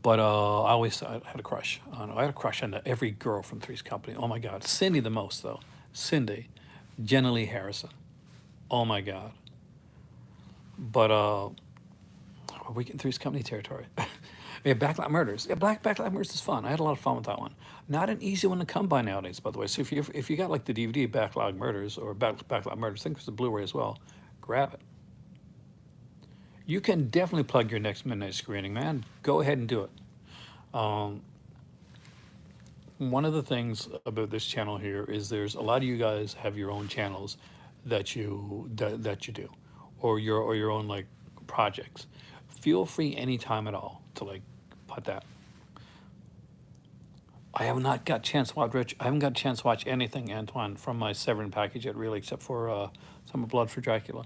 But I had a crush on every girl from Three's Company. Oh my God, Cindy the most though. Cindy, Jenna Lee Harrison. Oh my God. But we get in Three's Company territory. Yeah, Backlot Murders. Yeah, Backlot Murders is fun. I had a lot of fun with that one. Not an easy one to come by nowadays, by the way. So if you got like the DVD Backlot Murders or Backlot Murders, I think there's a Blu-ray as well. Grab it. You can definitely plug your next midnight screening, man. Go ahead and do it. One of the things about this channel here is there's a lot of you guys have your own channels that you do, or your own like projects. Feel free anytime at all to like put that. I have not got a chance to watch Rich. I haven't got a chance to watch anything, Antoine, from my Severin package yet, really, except for some of Blood for Dracula.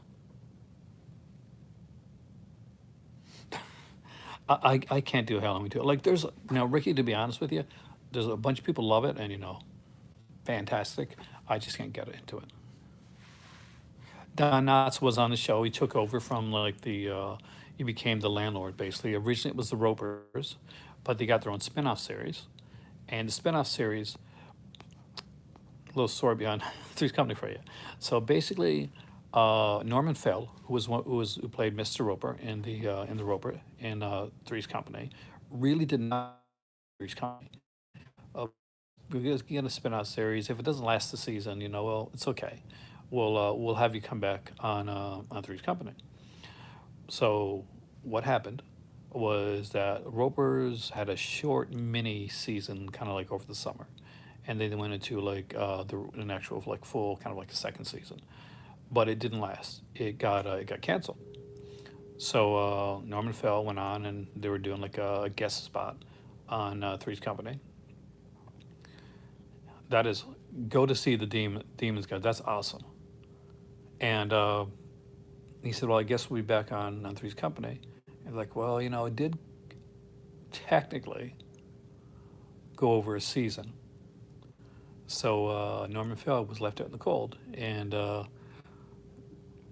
I can't do Halloween too. Like there's now Ricky, to be honest with you, there's a bunch of people love it and fantastic. I just can't get into it. Don Knotts was on the show. He took over from like he became the landlord basically. Originally it was the Ropers, but they got their own spin-off series. And the spin-off series, a little story behind Three's Company for you. So basically, Norman Fell, who played Mr. Roper in the Roper in Three's Company, really did not Three's Company. Uh, we're gonna spin out series. If it doesn't last the season, well, it's okay. We'll have you come back on Three's Company. So what happened was that Ropers had a short mini season, kind of like over the summer, and then they went into like an actual like full kind of like a second season, but it didn't last. It got canceled. So Norman Fell went on, and they were doing like a guest spot on Three's Company. That is, go to see the Demons guys. That's awesome. And he said, "Well, I guess we'll be back on Three's Company." And like, well, it did technically go over a season. So Norman Fell was left out in the cold, and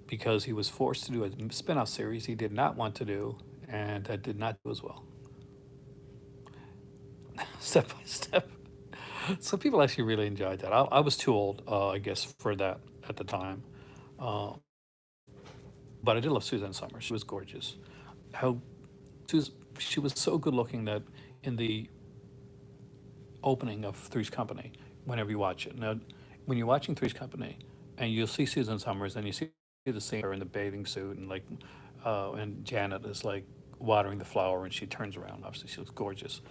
because he was forced to do a spin-off series he did not want to do, and that did not do as well. Step by step. So people actually really enjoyed that. I was too old, I guess, for that at the time. Uh, but I did love Suzanne Summers. She was gorgeous. How she was so good looking that in the opening of Three's Company, whenever you watch it. Now, when you're watching Three's Company, and you'll see Susan Summers, and you see the scene her in the bathing suit, and like, and Janet is like watering the flower, and she turns around. Obviously, she looks gorgeous.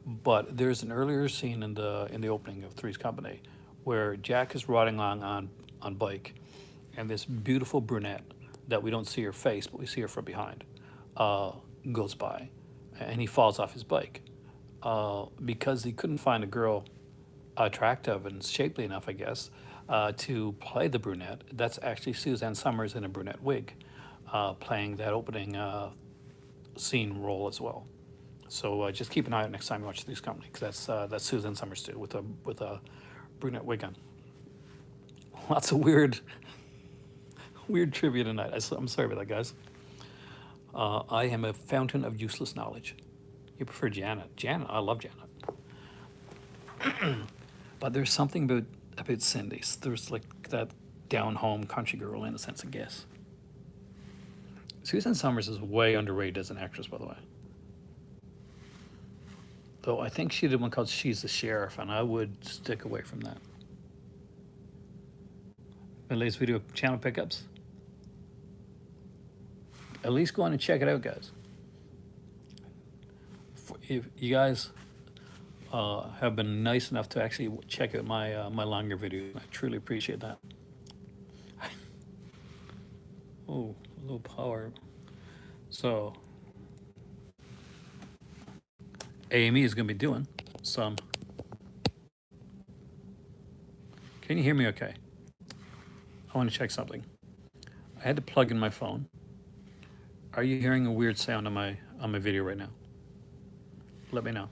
But there's an earlier scene in the opening of Three's Company where Jack is riding along on bike, and this beautiful brunette that we don't see her face, but we see her from behind, uh, goes by, and he falls off his bike because he couldn't find a girl attractive and shapely enough, I guess, to play the brunette. That's actually Suzanne Summers in a brunette wig, playing that opening scene role as well. So just keep an eye out next time you watch Three's Company, because that's Suzanne Summers too, with a brunette wig on. Lots of weird trivia tonight. I'm sorry about that, guys. I am a fountain of useless knowledge. You prefer Janet? Janet, I love Janet. But there's something about Cindy. There's like that down home country girl innocence, I guess. Suzanne Summers is way underrated as an actress, by the way. Though I think she did one called She's the Sheriff, and I would stick away from that. My latest video channel pickups. At least go on and check it out, guys. If you guys have been nice enough to actually check out my longer videos, I truly appreciate that. Oh, low power. So AME is going to be doing some. Can you hear me okay? I want to check something. I had to plug in my phone. Are you hearing a weird sound on my video right now? Let me know.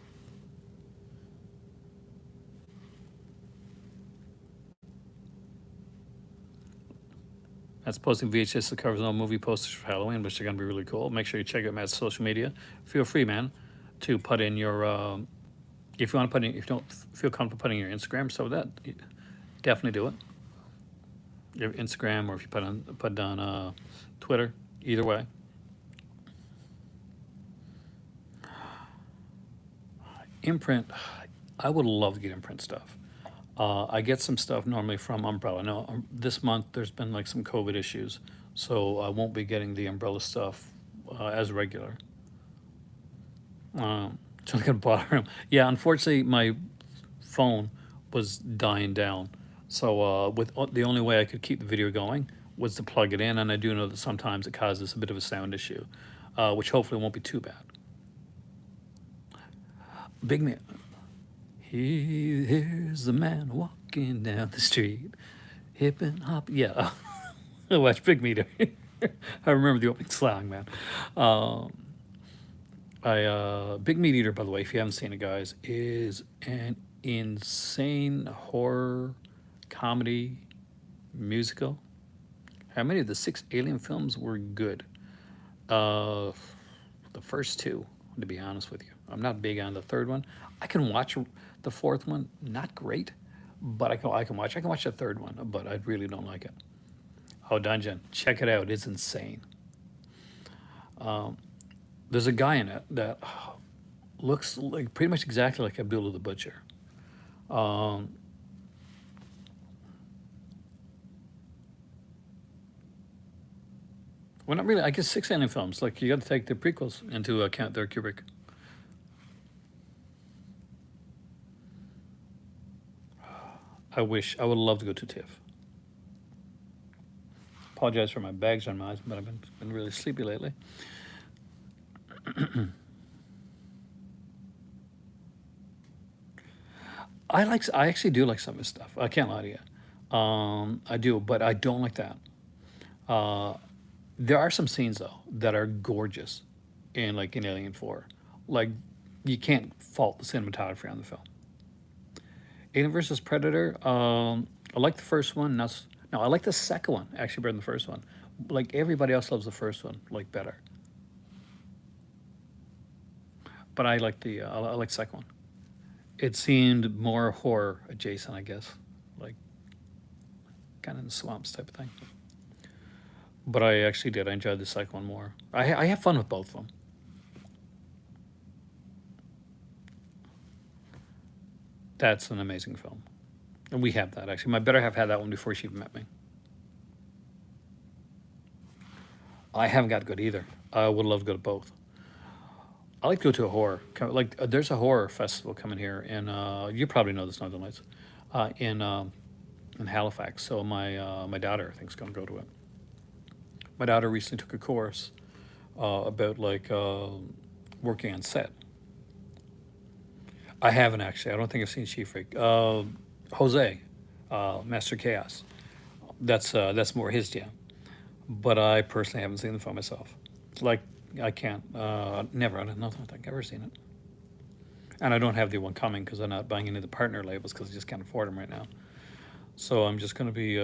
Matt's posting VHS that covers all movie posters for Halloween, which are going to be really cool. Make sure you check out Matt's social media. Feel free, man, to put in your if you want to put in, if you don't feel comfortable putting your Instagram, so that definitely do it. Your Instagram, or if you put it on Twitter, either way. Imprint, I would love to get imprint stuff. I get some stuff normally from Umbrella. Now, this month there's been like some COVID issues, so I won't be getting the Umbrella stuff as regular. So I got to bother him. Yeah, unfortunately, my phone was dying down. So with the only way I could keep the video going was to plug it in, and I do know that sometimes it causes a bit of a sound issue, which hopefully won't be too bad. Big man. Here's the man walking down the street, hip and hop. Yeah, I watch Big Meter. I remember the opening song, man. Big Meat Eater, by the way, if you haven't seen it, guys, is an insane horror comedy musical. How many of the six Alien films were good? Uh, the first two, to be honest with you. I'm not big on the third one. I can watch the fourth one, not great, but I can watch the third one, but I really don't like it. Oh, Dungeon, check it out. It's insane. There's a guy in it that looks like pretty much exactly like Abdullah the Butcher. Um, well, not really. I guess six Alien films. Like you got to take the prequels into account there, Kubrick. I would love to go to TIFF. Apologize for my bags on my eyes, but I've been really sleepy lately. I actually do like some of his stuff. I can't lie to you. I do, but I don't like that. Uh, there are some scenes though that are gorgeous in Alien Four. Like you can't fault the cinematography on the film. Alien versus Predator. I like the first one. No, I like the second one actually better than the first one. Like everybody else loves the first one like better, but I like the second one. It seemed more horror adjacent, I guess, like kind of in the swamps type of thing. But I actually did. I enjoyed the second one more. I have fun with both of them. That's an amazing film. And we have that actually. My better half had that one before she even met me. I haven't got good either. I would love to go to both. I like to go to a horror. There's a horror festival coming here, and you probably know this, Northern Lights, in Halifax. So my daughter I think is going to go to it. My daughter recently took a course about working on set. I haven't actually. I don't think I've seen Chief Freak. Jose, Master Chaos. That's more his jam. But I personally haven't seen the film myself. Like I can't. Never. I don't think I've ever seen it. And I don't have the one coming because I'm not buying any of the partner labels because I just can't afford them right now. So I'm just going to be.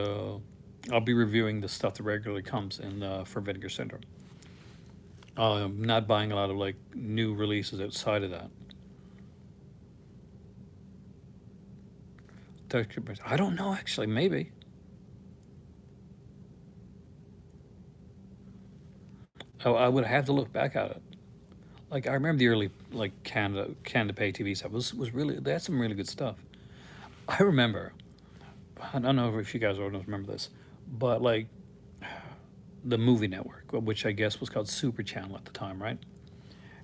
I'll be reviewing the stuff that regularly comes in for Vinegar Syndrome. I'm not buying a lot of new releases outside of that. I don't know actually. Maybe. I would have to look back at it. Like I remember the early Canada Pay TV stuff was really they had some really good stuff. I remember. I don't know if you guys all remember this, but the movie network, which I guess was called Super Channel at the time, right?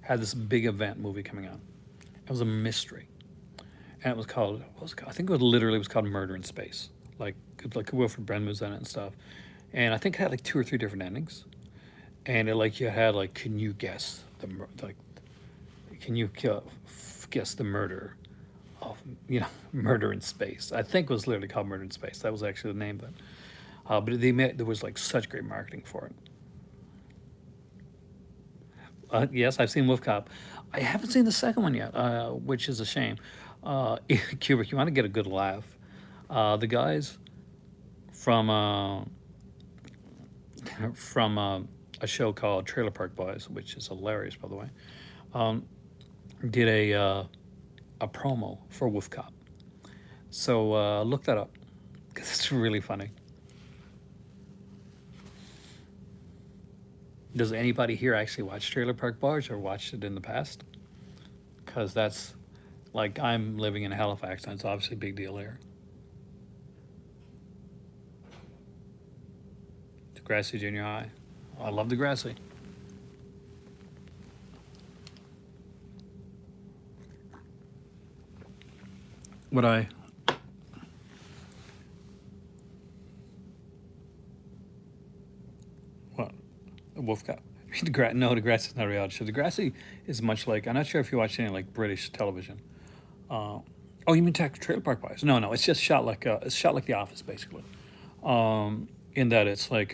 Had this big event movie coming out. It was a mystery, and it was called what was it called? I think it was called Murder in Space. Like Wilfred Brennan was in it and stuff, and I think it had two or three different endings, and you had can you guess can you guess the murder of Murder in Space? I think it was literally called Murder in Space. That was actually the name of it. But there was such great marketing for it. Yes, I've seen Wolf Cop. I haven't seen the second one yet, which is a shame. Kubrick, you want to get a good laugh? The guys from a show called Trailer Park Boys, which is hilarious, by the way, um, did a promo for Wolf Cop. So look that up because it's really funny. Does anybody here actually watch Trailer Park Boys or watched it in the past? Because that's I'm living in Halifax, and it's obviously a big deal here. Degrassi Junior High. I love Degrassi. What I what Wolf Cop. No, Degrassi is not a reality show. Degrassi is much like I'm not sure if you watch any British television. Uh, oh, you mean Trailer Park Boys? No, no, it's just shot it's shot like The Office basically. In that it's fun.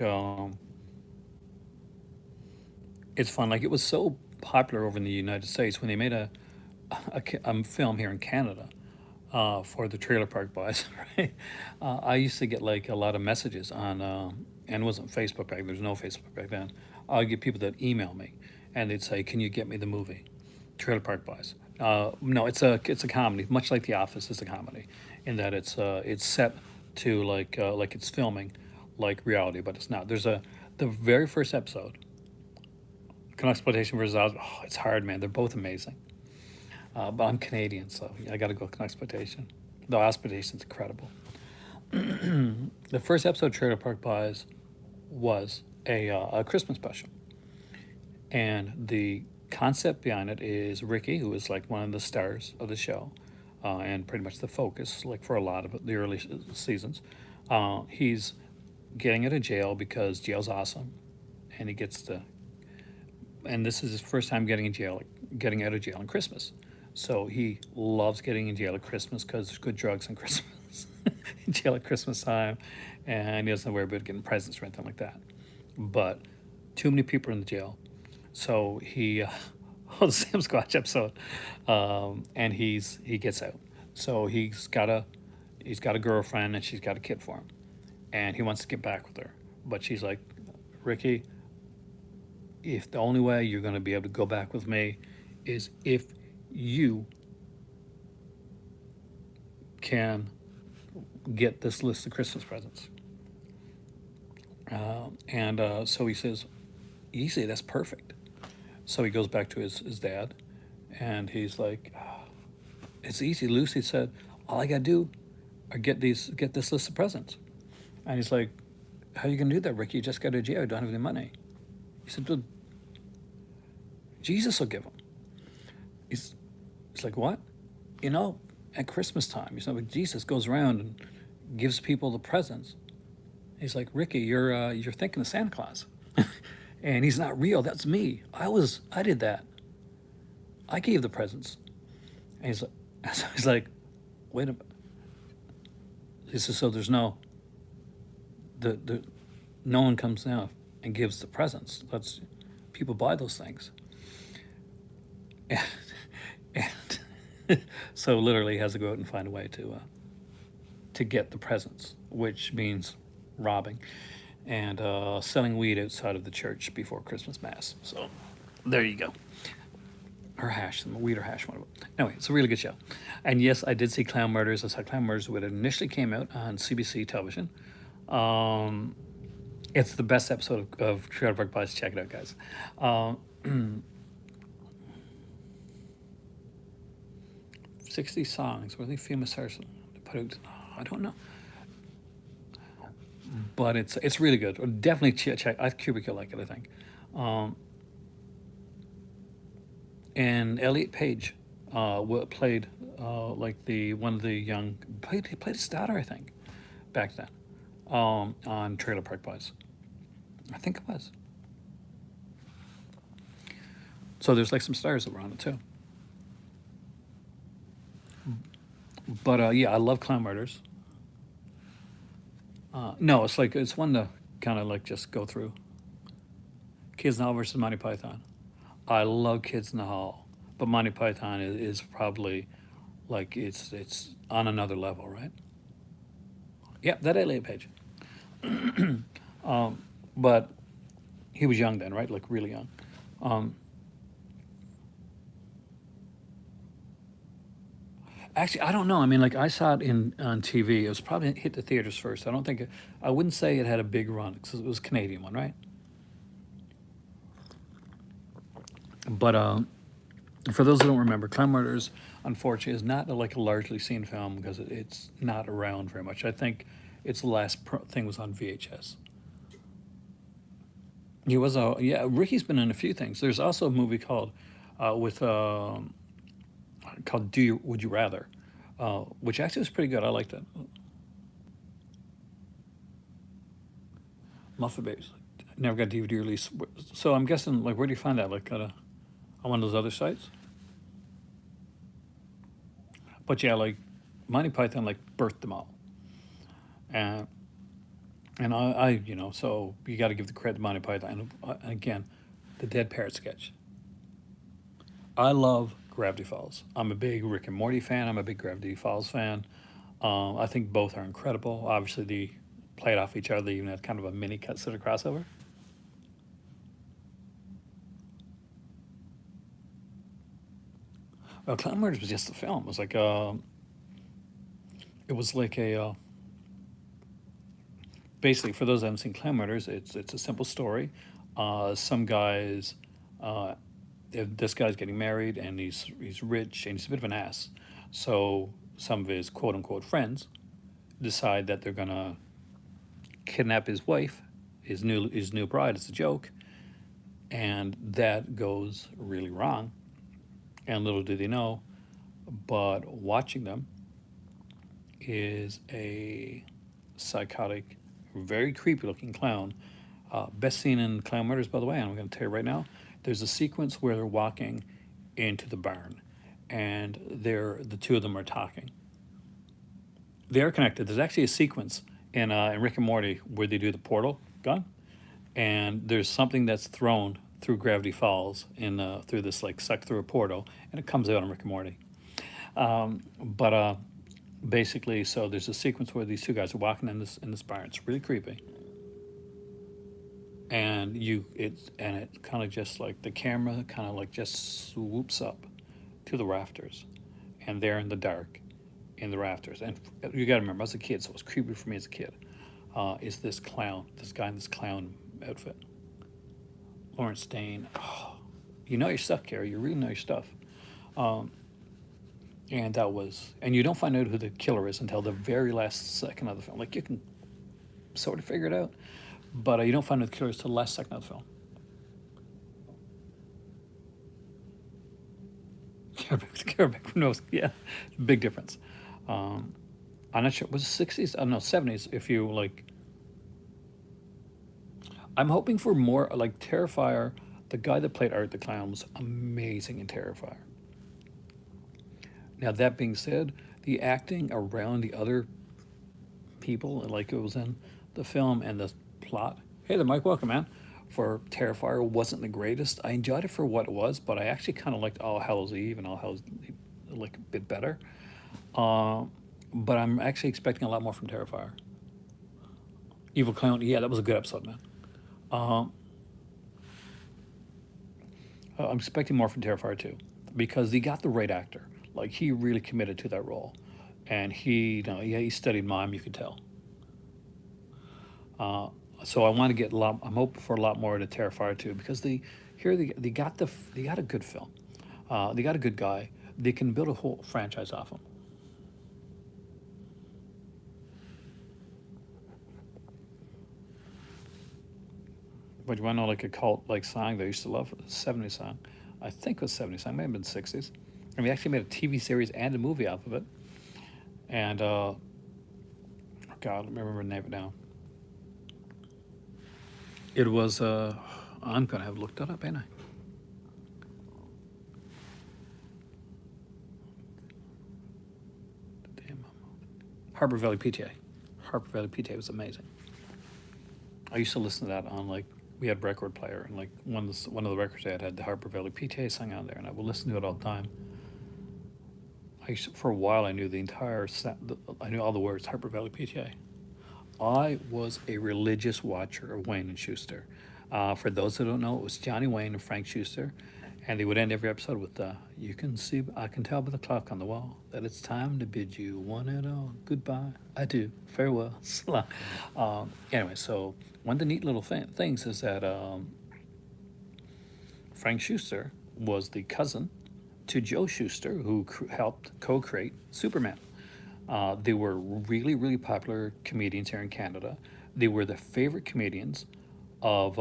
It was so popular over in the United States when they made a film here in Canada for the Trailer Park Boys. Right? I used to get like a lot of messages on, and it wasn't Facebook back. There's no Facebook back then. I'd get people that email me, and they'd say, "Can you get me the movie, Trailer Park Boys?" No, it's a comedy, much like The Office is a comedy, in that it's set to like it's filming like reality, but it's not. The very first episode, Exploitation versus Oz. Oh, it's hard, man. They're both amazing. But I'm Canadian, so I got to go Exploitation. The Exploitation's incredible. The first episode of Trailer Park Boys was a Christmas special, and the concept behind it is Ricky, who is like one of the stars of the show, and pretty much the focus, like for a lot of the early seasons. He's getting out of jail because jail's awesome, and he gets to. And this is his first time getting out of jail on Christmas. So he loves getting in jail at Christmas because there's good drugs on Christmas, in jail at Christmas time, and he doesn't worry about getting presents or anything like that. But too many people are in the jail, so he, the Sam Squatch episode, and he gets out. So he's got a girlfriend and she's got a kid for him, and he wants to get back with her, but she's like, Ricky, if the only way you're going to be able to go back with me is if you can get this list of Christmas presents. So he says, easy, that's perfect. So he goes back to his dad, and he's like, it's easy. Lucy said, all I got to do are get this list of presents. And he's like, how are you going to do that, Ricky? You just got to jail. You don't have any money. He said, well, Jesus will give them. He's like, what? At Christmas time, Jesus goes around and gives people the presents. He's like, Ricky, you're thinking of Santa Claus. And he's not real. That's me. I did that. I gave the presents. And he's like, wait a minute. He says, so there's no one comes now and gives the presents. People buy those things. And so literally he has to go out and find a way to get the presents, which means robbing and selling weed outside of the church before Christmas Mass. So there you go. Or hash, weed or hash, one of them. Anyway, it's a really good show. And yes, I did see Clown Murders. I saw Clown Murders when it initially came out on CBC television. It's the best episode of Trailer Park Boys. Check it out, guys. 60 songs. Were they famous artists to put out? I don't know. But it's really good. Definitely check. Cubic, you'll like it, I think. And Elliot Page played like one of the young played his daughter, I think, back then on Trailer Park Boys. I think it was. So there's like some stars that were on it too. But yeah, I love Clown Murders. No, it's one to kind of like just go through. Kids in the Hall versus Monty Python. I love Kids in the Hall, but Monty Python is probably like it's on another level, right? Yeah, that Elliot Page. But he was young then, right? Like really young. Actually, I don't know. I mean, like I saw it on TV. It was probably hit the theaters first. I wouldn't say it had a big run because it was a Canadian one, right? But for those who don't remember, Clown Murders, unfortunately, is not like a largely seen film because it's not around very much. I think its last thing was on VHS. He was Ricky's been in a few things. There's also a movie called Would You Rather, which actually was pretty good. I liked it. Muffet Babies. Never got DVD release. So I'm guessing, like, where do you find that? Like, on one of those other sites? But yeah, like, Monty Python, like, birthed them all. And I so you got to give the credit to Monty Python. And again, the Dead Parrot sketch. I love Gravity Falls. I'm a big Rick and Morty fan. I'm a big Gravity Falls fan. I think both are incredible. Obviously, they played off each other. They even had kind of a mini cut sort of crossover. Well, Clown Murders was just a film. It was like a basically for those that haven't seen Clown Murders, it's a simple story. Some guys, uh, this guy's getting married and he's rich and he's a bit of an ass. So some of his quote unquote friends decide that they're gonna kidnap his wife, his new bride. It's a joke, and that goes really wrong. And little do they know, but watching them is a psychotic, very creepy looking clown. Best scene in Clown Murders, by the way, and I'm going to tell you right now. There's a sequence where they're walking into the barn, and the two of them are talking. They are connected. There's actually a sequence in Rick and Morty where they do the portal gun, and there's something that's thrown through Gravity Falls through this like sucked through a portal, and it comes out in Rick and Morty. But basically, so there's a sequence where these two guys are walking in this barn. It's really creepy, and it kind of just like the camera kind of like just swoops up to the rafters, and they're in the dark in the rafters. And you got to remember, I was a kid, so it was creepy for me as a kid. Is this guy in this clown outfit, Lawrence Dane? Oh, you know your stuff, Carrie. You really know your stuff. And you don't find out who the killer is until the very last second of the film. Like you can sort of figure it out, but you don't find out the killer is till the last second of the film. Carrie knows, yeah, big difference. I'm not sure. Was it 60s? No, 70s. If you like, I'm hoping for more like Terrifier. The guy that played Art the Clown was amazing in Terrifier. Now that being said, the acting around the other people, like it was in the film and the plot. Hey there, Mike. Welcome, man. For Terrifier wasn't the greatest. I enjoyed it for what it was, but I actually kind of liked All Hallows Eve and All Hallows Eve like a bit better. Uh, but I'm actually expecting a lot more from Terrifier. Evil Clown, yeah, that was a good episode, man. Uh, I'm expecting more from Terrifier too, because he got the right actor. Like he really committed to that role, and yeah, he studied mime. You could tell. Uh, so I want to get a lot. I'm hoping for a lot more to Terrifier too, because they got a good film. They got a good guy. They can build a whole franchise off him. But you want to know like a cult like song that I used to love? A '70s song. I think it was '70s song. Might have been '60s. And we actually made a TV series and a movie off of it. And oh God, let me remember the name of it now. It was I'm gonna have looked that up, ain't I? Damn. Harbor Valley PTA. Harbor Valley PTA was amazing. I used to listen to that on like we had record player, and like one of the records I had the Harbor Valley PTA song on there, and I would listen to it all the time. For a while, I knew the entire I knew all the words. Harper Valley PTA. I was a religious watcher of Wayne and Schuster. For those that don't know, it was Johnny Wayne and Frank Schuster, and they would end every episode with "You can see, I can tell by the clock on the wall that it's time to bid you one and all goodbye. Adieu, farewell, salam." Anyway, so one of the neat little things is that Frank Schuster was the cousin to Joe Schuster, who helped co-create Superman. They were really, really popular comedians here in Canada. They were the favorite comedians of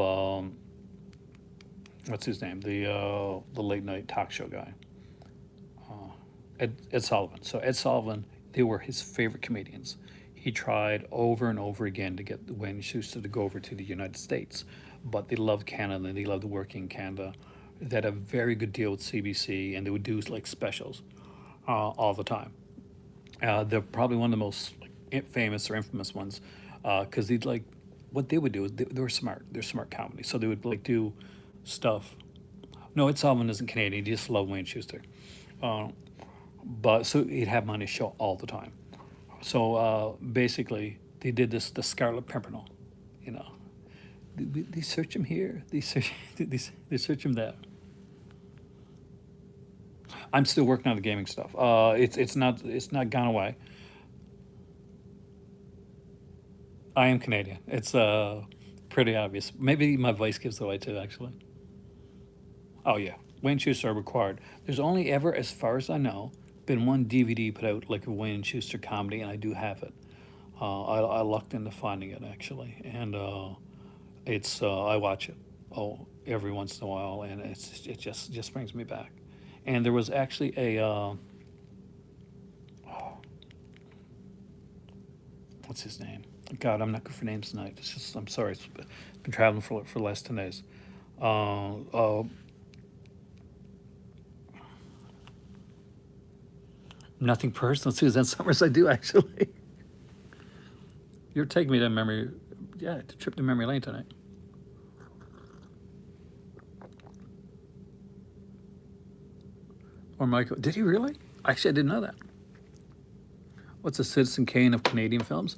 what's his name, the late night talk show guy, Ed Sullivan. So Ed Sullivan, they were his favorite comedians. He tried over and over again to get Wayne Schuster to go over to the United States, but they loved Canada and they loved working in Canada. They had a very good deal with CBC, and they would do like specials all the time. They're probably one of the most like, famous or infamous ones because they'd like what they would do is they were smart. They're smart comedy, so they would like do stuff No, Ed Sullivan isn't Canadian. He just loved Wayne Schuster. Uh, but so he'd have him on his show all the time. So basically, they did this the Scarlet Pimpernel. You know, they search him here. They search. They search him there. I'm still working on the gaming stuff. It's not gone away. I am Canadian. It's pretty obvious. Maybe my voice gives it away too. Actually. Oh yeah, Wayne Schuster required. There's only ever, as far as I know, been one DVD put out like a Wayne Schuster comedy, and I do have it. I lucked into finding it actually, and it's I watch it every once in a while, and it just brings me back. And there was actually a what's his name? God, I'm not good for names tonight. It's just I'm sorry. It's been traveling for the last 10 days. Uh, uh, Nothing personal, Suzanne Summers. I do actually. You're taking me to memory, yeah, to trip to memory lane tonight. Or Michael, did he really? Actually, I didn't know that. What's a Citizen Kane of Canadian films?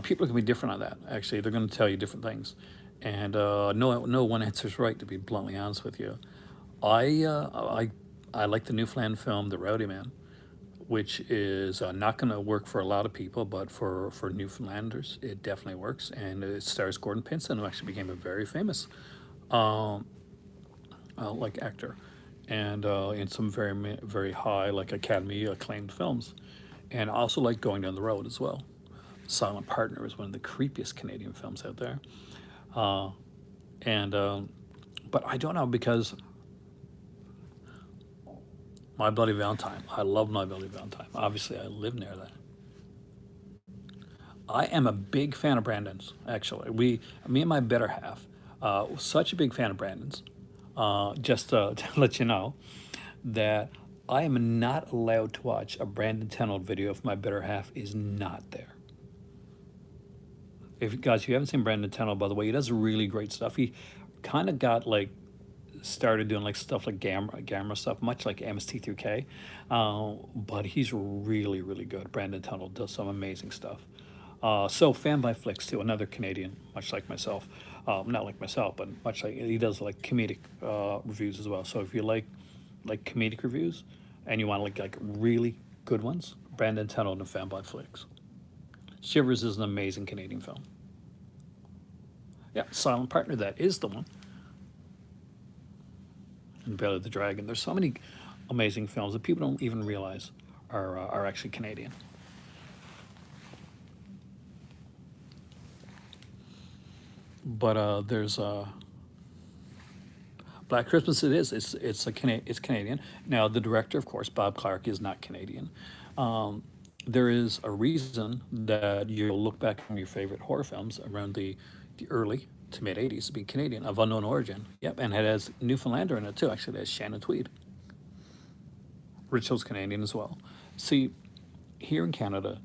People are going to be different on that. Actually, they're going to tell you different things, and no one answer's right. To be bluntly honest with you, I uh, I I like the Newfoundland film The Rowdy Man, which is not going to work for a lot of people, but for Newfoundlanders, it definitely works. And it stars Gordon Pinson, who actually became a very famous um, like actor, and in some very high like Academy acclaimed films, and I also like Going Down the Road as well. Silent Partner is one of the creepiest Canadian films out there, uh, and but I don't know because My Bloody Valentine. I love My Bloody Valentine. Obviously, I live near that. I am a big fan of Brandon's. Actually, me and my better half, such a big fan of Brandon's. Just to let you know that I am not allowed to watch a Brandon Tenold video if my better half is not there. If guys, you haven't seen Brandon Tenold, by the way, he does really great stuff. He kind of got like started doing like stuff like gamma stuff, much like MST3K. But he's really good. Brandon Tunnel does some amazing stuff. So Fan by Flicks too, another Canadian, much like myself. Not like myself, but much like he does like comedic reviews as well. So if you like comedic reviews and you want like really good ones, Brandon Tunnel and Fan by Flicks. Shivers is an amazing Canadian film. Yeah, Silent Partner, that is the one. And Belly of the Dragon. There's so many amazing films that people don't even realize are actually Canadian. But there's Black Christmas. It is. It's Canadian. Now the director, of course, Bob Clark, is not Canadian. There is a reason that you'll look back on your favorite horror films around the early to mid '80s to be Canadian of unknown origin. Yep, and it has Newfoundlander in it too. Actually, it has Shannon Tweed. Rachel's Canadian as well. See, here in Canada,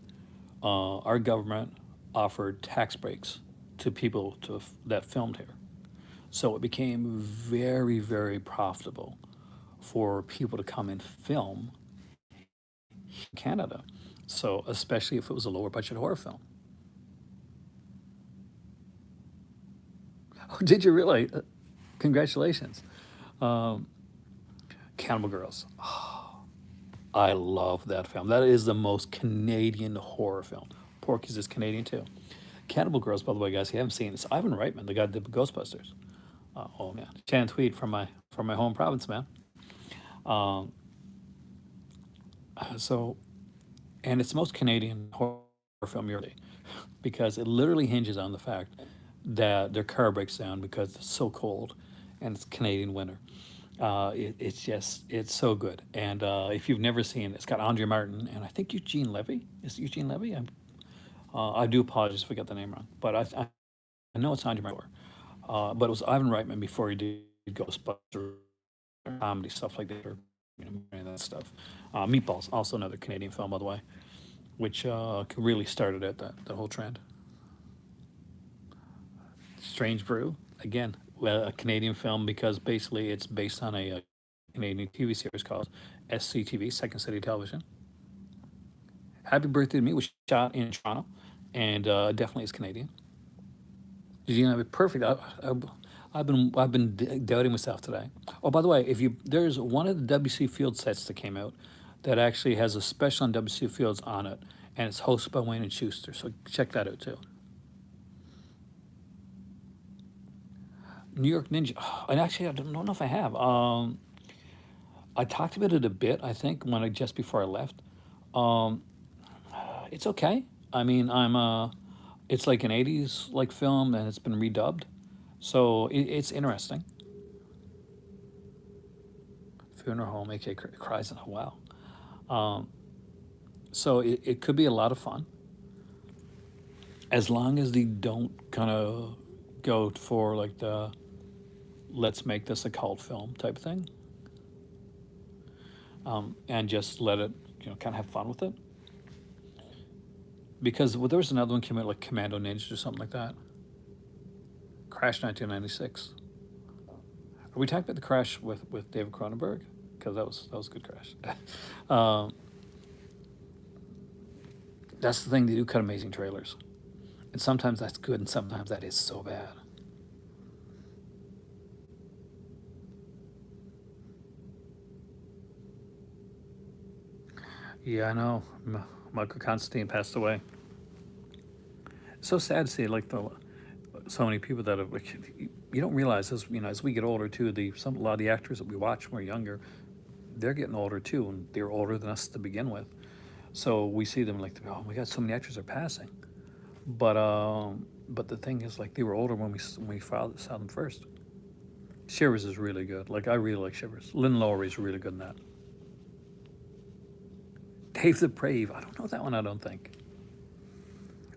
our government offered tax breaks to people that filmed here. So it became very profitable for people to come and film in Canada. So especially if it was a lower budget horror film. Oh, did you really? Congratulations. Um, Cannibal Girls. I love that film. That is the most Canadian horror film. Porky's is Canadian too. Cannibal Girls, by the way, guys, if you haven't seen it, it's Ivan Reitman, the guy that did Ghostbusters. Oh man, Shannon Tweed from my home province, man. Um, so, and it's the most Canadian horror film you'll see because it literally hinges on the fact that their car breaks down because it's so cold, and it's Canadian winter. It's so good. And if you've never seen it, it's got Andre Martin and I think Eugene Levy. Is it Eugene Levy? I do apologize if I got the name wrong, but I know it's Andre Martin. But it was Ivan Reitman before he did Ghostbusters, comedy stuff like that, or any of that stuff. Meatballs, also another Canadian film, by the way, which really started at that whole trend. Strange Brew, again, well, a Canadian film because basically it's based on a Canadian TV series called SCTV, Second City Television. Happy Birthday to Me was shot in Toronto, and definitely is Canadian. Did you know it? Perfect. I've been doubting myself today. Oh, by the way, if you there's one of the WC Field sets that came out that actually has a special on WC Fields on it, and it's hosted by Wayne and Schuster. So check that out too. New York Ninja. And actually, I don't know if I have. I talked about it a bit. I think when I just before I left. Um, it's okay. I mean, it's like an '80s like film, and it's been redubbed, so it's interesting. Funeral home, aka cries in a well. Um, so it could be a lot of fun as long as they don't kind of go for like the let's make this a cult film type thing, and just let it kind of have fun with it. Because well, there was another one came out like Commando Ninja or something like that. Crash 1996. Are we talking about the Crash with David Cronenberg? Because that was a good Crash. um, that's the thing, they do cut amazing trailers, and sometimes that's good, and sometimes that is so bad. Yeah, I know. Michael Constantine passed away. It's so sad to see like the so many people that have like you don't realize as as we get older too. A lot of the actors that we watch when we're younger, they're getting older too, and they're older than us to begin with. So we see them like, oh my God, so many actors are passing. But the thing is, like, they were older when we saw them first. Shivers is really good. Like, I really like Shivers. Lynn Lowry's really good in that. Dave the Brave. I don't know that one. I don't think.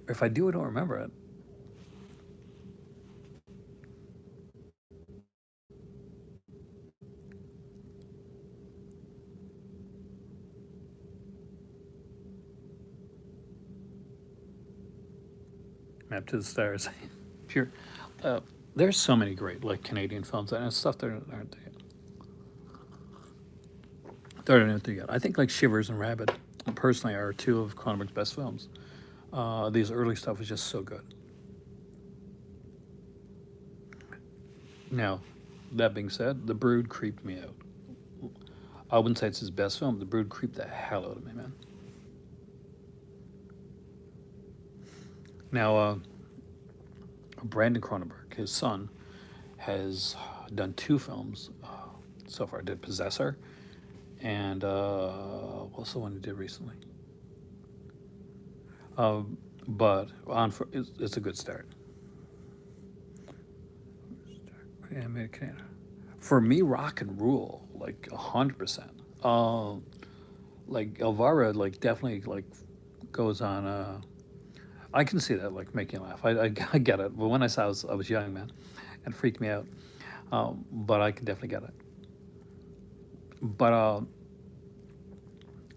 Or if I do, I don't remember it. Map to the Stars. Pure. Uh, there's so many great like Canadian films and stuff that aren't there. They're there yet. I think like Shivers and Rabbit, personally, are two of Cronenberg's best films. These early stuff is just so good. Now, that being said, The Brood creeped me out. I wouldn't say it's his best film. The Brood creeped the hell out of me, man. Now, Brandon Cronenberg, his son, has done two films so far. Did Possessor, and what's the one he did recently? But on for it's a good start. Yeah, for me, rock and roll, like 100%. Like Elvira, like definitely like goes on. I can see that like making you laugh. I get it. But when I was young, man, and it freaked me out. But I can definitely get it. But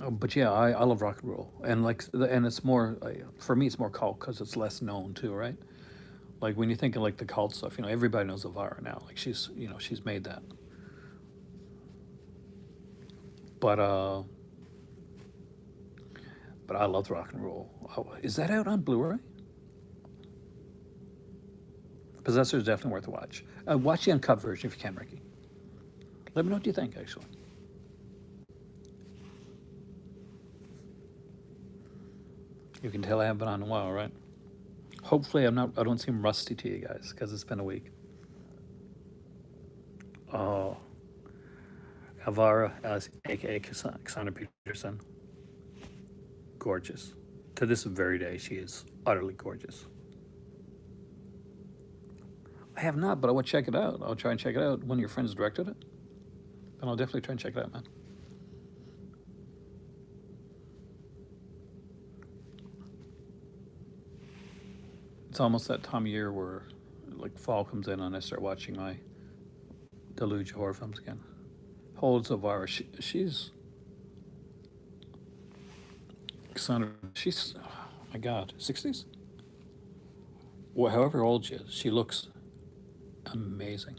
but yeah, I love rock and roll, and like and it's more for me it's more cult because it's less known too, right? Like when you think of like the cult stuff, everybody knows Elvira now. Like she's made that. But but I love rock and roll. Is that out on Blu-ray? Possessor is definitely worth a watch. Watch the uncut version if you can, Ricky. Let me know what you think. Actually, you can tell I haven't been on in a while, right? Hopefully, I'm not. I don't seem rusty to you guys because it's been a week. Oh, Elvira, as aka Cassandra Peterson, gorgeous. To this very day, she is utterly gorgeous. I have not, but I will check it out. I'll try and check it out. One of your friends directed it, and I'll definitely try and check it out, man. It's almost that time of year where, like, fall comes in and I start watching my deluge of horror films again. Holds Elvira. She's Cassandra. She's, oh my God, 60s? Well, however old she is, she looks Amazing.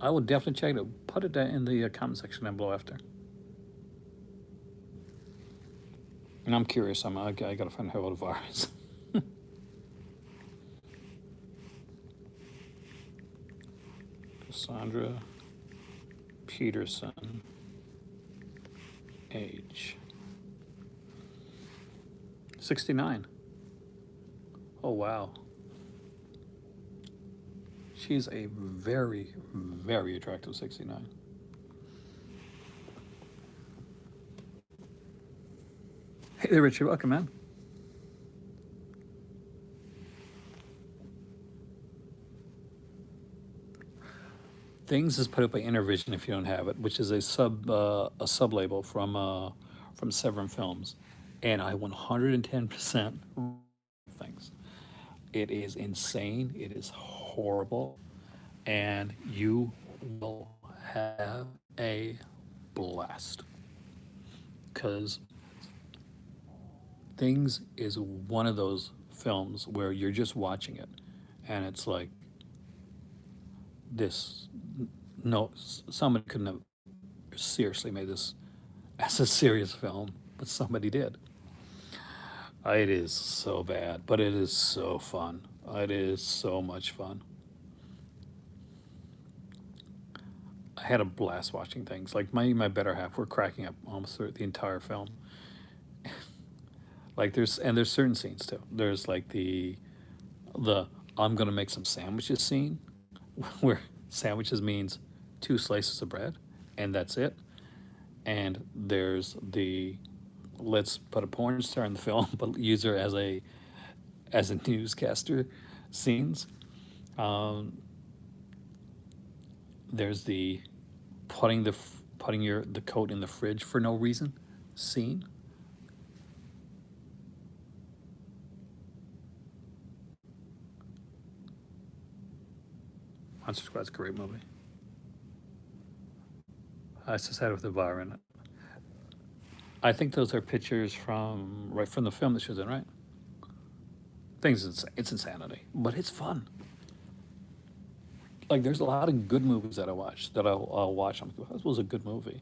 I will definitely check it out. Put it in the comment section down below after. And I'm curious. I gotta find out how old the virus. Cassandra Peterson, age 69. Oh wow. She's a very, very attractive 69. Hey there, Richard. Welcome, man. Things is put up by Intervision if you don't have it, which is a sub label from Severin Films, and I 110% things. It is insane. It is horrible, and you will have a blast. Because Things is one of those films where you're just watching it, and it's like this. No, somebody couldn't have seriously made this as a serious film, but somebody did. It is so bad, but it is so fun. It is so much fun. I had a blast watching things. Like my better half were cracking up almost through the entire film. Like there's certain scenes too. There's like the I'm gonna make some sandwiches scene, where sandwiches means 2 slices of bread, and that's it. And there's the let's put a porn star in the film, but use her as a newscaster scenes. Um, there's the putting the coat in the fridge for no reason scene. Monster Squad's a great movie. I just had it with the bar in it. I think those are pictures from right from the film that she was in, right? It's insanity, but it's fun. Like there's a lot of good movies that I watch that I'll watch. I'm like, this was a good movie,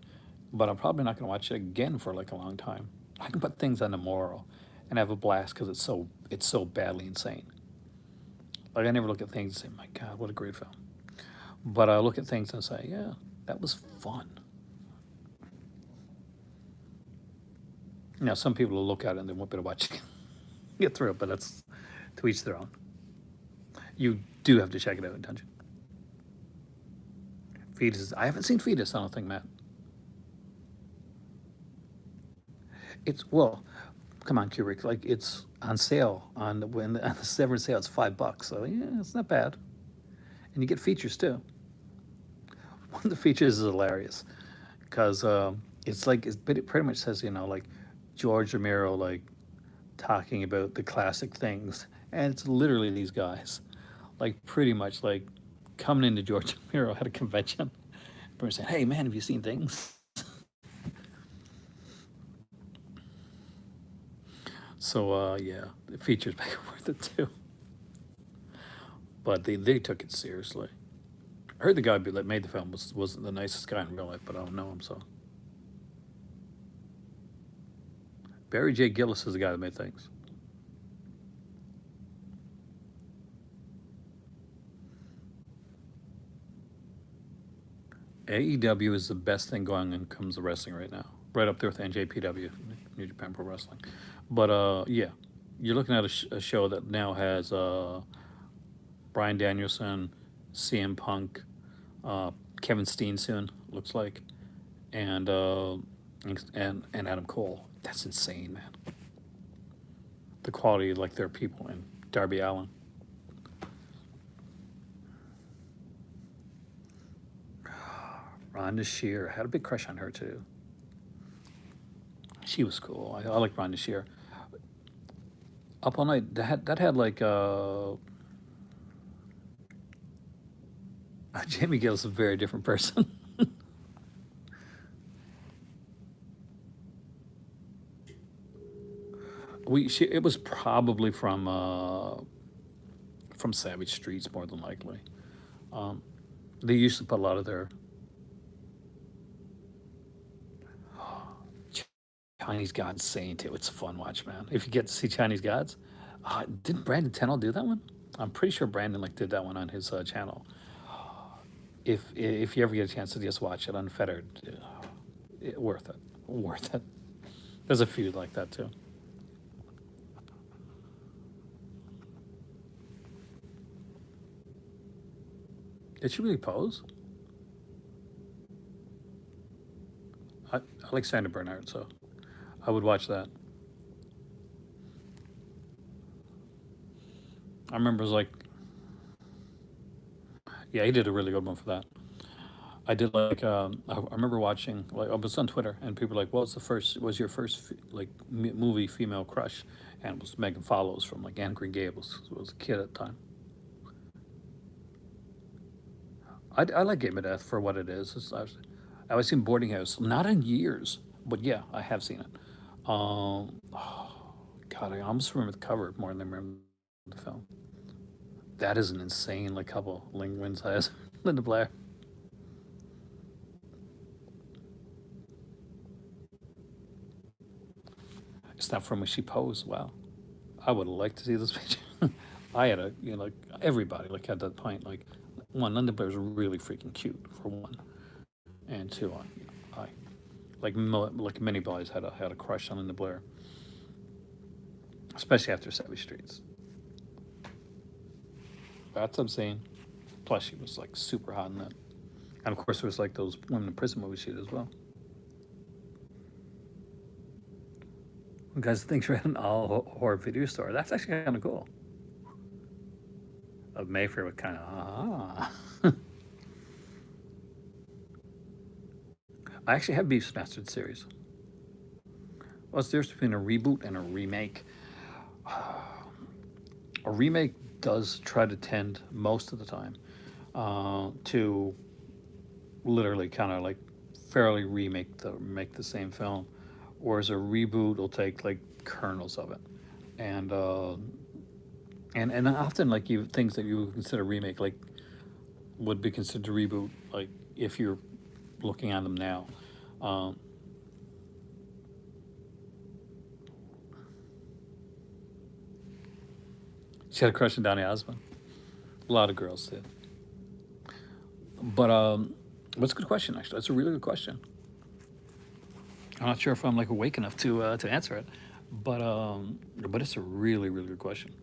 but I'm probably not going to watch it again for like a long time. I can put things on tomorrow and have a blast because it's so badly insane. Like I never look at things and say, my God, what a great film. But I look at things and say, yeah, that was fun. Now some people will look at it and they won't be able to watch it, get through it, but that's to each their own. You do have to check it out, don't you? Fetus. I haven't seen Fetus. I don't think, Matt. It's well, come on, Kubrick. Like it's on sale on the Severin sale. It's $5. So yeah, it's not bad. And you get features too. One of the features is hilarious because it pretty much says like George Romero like talking about the classic things, and it's literally these guys, like pretty much like coming into George Romero at a convention, and saying, "Hey man, have you seen things?" So yeah, the features make it worth it too. But they took it seriously. I heard the guy that made the film wasn't the nicest guy in real life, but I don't know him so. Barry J. Gillis is the guy that made things. AEW is the best thing going when it comes to wrestling right now. Right up there with NJPW, New Japan Pro Wrestling. But yeah, you're looking at a show that now has Brian Danielson, CM Punk, Kevin Steen soon looks like, and Adam Cole. That's insane, man. The quality like their people and Darby Allin. Rhonda Shear had a big crush on her too. She was cool. I like Rhonda Shear. Up All Night that had like Jamie Gill's is a very different person. It was probably from Savage Streets more than likely. They used to put a lot of their Chinese gods insane too. It's a fun watch, man. If you get to see Chinese gods, didn't Brandon Tennell do that one? I'm pretty sure Brandon like did that one on his channel. If you ever get a chance to just watch it unfettered, worth it, worth it. There's a few like that too. Did she really pose? I like Sandra Bernard, so I would watch that. I remember it was like, yeah, he did a really good one for that. I did like, I remember watching, like, I was on Twitter, and people were like, was your first, like, movie female crush? And it was Megan Follows from, like, Anne Green Gables. I was a kid at the time. I like Game of Death for what it is. I've seen Boarding House, not in years, but yeah, I have seen it. Oh, God, I almost remember the cover more than I remember the film. That is an insane, like, couple. Ling Win has Linda Blair. It's not from when she posed. Wow, I would like to see this picture. I had like everybody, like at that point, like one, Linda Blair's really freaking cute for one, and two, I like many boys had a crush on Linda Blair, especially after Savage Streets. That's obscene. Plus, she was like super hot in that, and of course, there was like those women in prison movies she did as well. You guys think you're at an all horror video store? That's actually kind of cool. Of Mayfair with kind of I actually have Beastmastered series. What's the difference between a reboot and a remake? A remake does try to tend most of the time to literally kind of like fairly make the same film, whereas a reboot will take like kernels of it, and and often like you things that you would consider remake like would be considered a reboot like if you're looking at them now. Um, she had a crush on Donny Osmond. A lot of girls did. But that's a good question. Actually, that's a really good question. I'm not sure if I'm like awake enough to answer it, but it's a really really good question.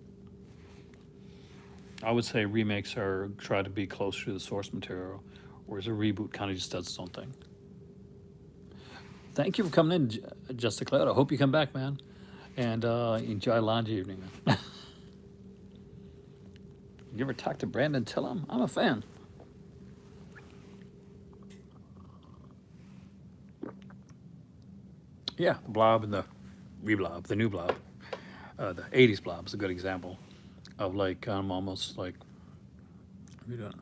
I would say remakes are try to be closer to the source material, whereas a reboot kind of just does its own thing. Thank you for coming in, Justin Cloud. I hope you come back, man, and enjoy laundry evening, man. You ever talk to Brandon? Tell him I'm a fan. Yeah, the Blob and the Reblob, the new Blob, the '80s Blob is a good example of like almost like we don't.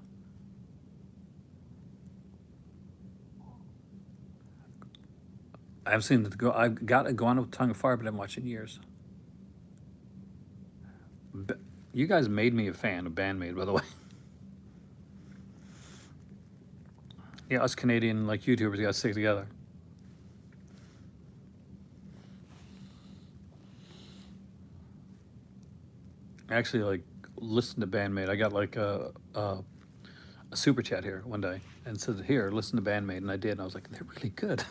I've seen the go. I've got to go on with Tongue of Fire, but I haven't watched it in years. You guys made me a fan of Bandmade, by the way. Yeah, us Canadian like YouTubers got to stick together. Actually, like listen to Bandmade. I got like a super chat here one day and said, "Here, listen to Bandmade," and I did. And I was like, "They're really good."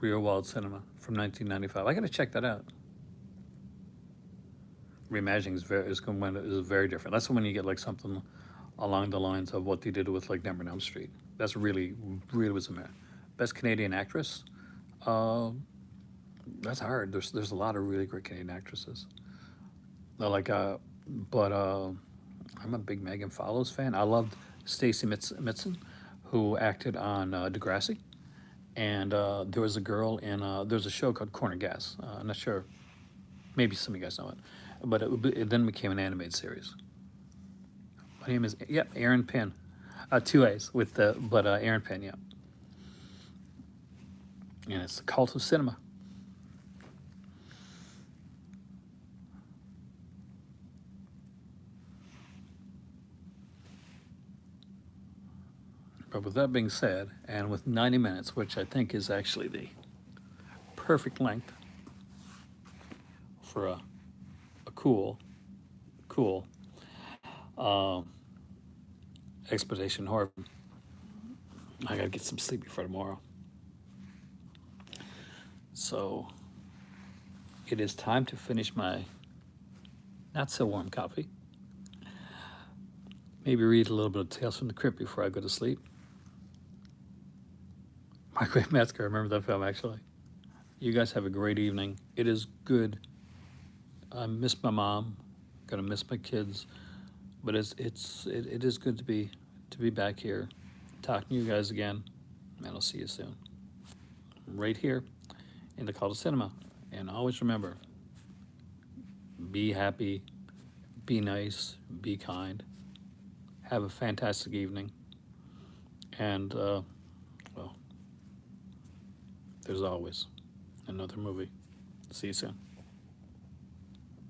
Real Wild Cinema from 1995. I got to check that out. Reimagining is very different. That's when you get like something along the lines of what they did with like Number on Elm Street. That's really was a best Canadian actress. Uh, that's hard. There's a lot of really great Canadian actresses. Like but I'm a big Megan Follows fan. I loved Stacey Mitson, who acted on Degrassi, and there was a girl in there's a show called Corner Gas. I'm not sure, maybe some of you guys know it, but it then became an animated series. My name is Aaron Penn, two A's with the Aaron Penn, yeah, and it's the Cult of Cinema. But with that being said, and with 90 minutes, which I think is actually the perfect length for a cool um, expedition horror, I gotta get some sleep before tomorrow. So it is time to finish my not so warm coffee. Maybe read a little bit of Tales from the Crypt before I go to sleep. My Great Massacre, I remember that film actually. You guys have a great evening. It is good. I miss my mom. Gonna miss my kids, but it is good to be back here, talking to you guys again, and I'll see you soon. Right here in the Call to Cinema, and always remember: be happy, be nice, be kind. Have a fantastic evening, and well, there's always another movie. See you soon.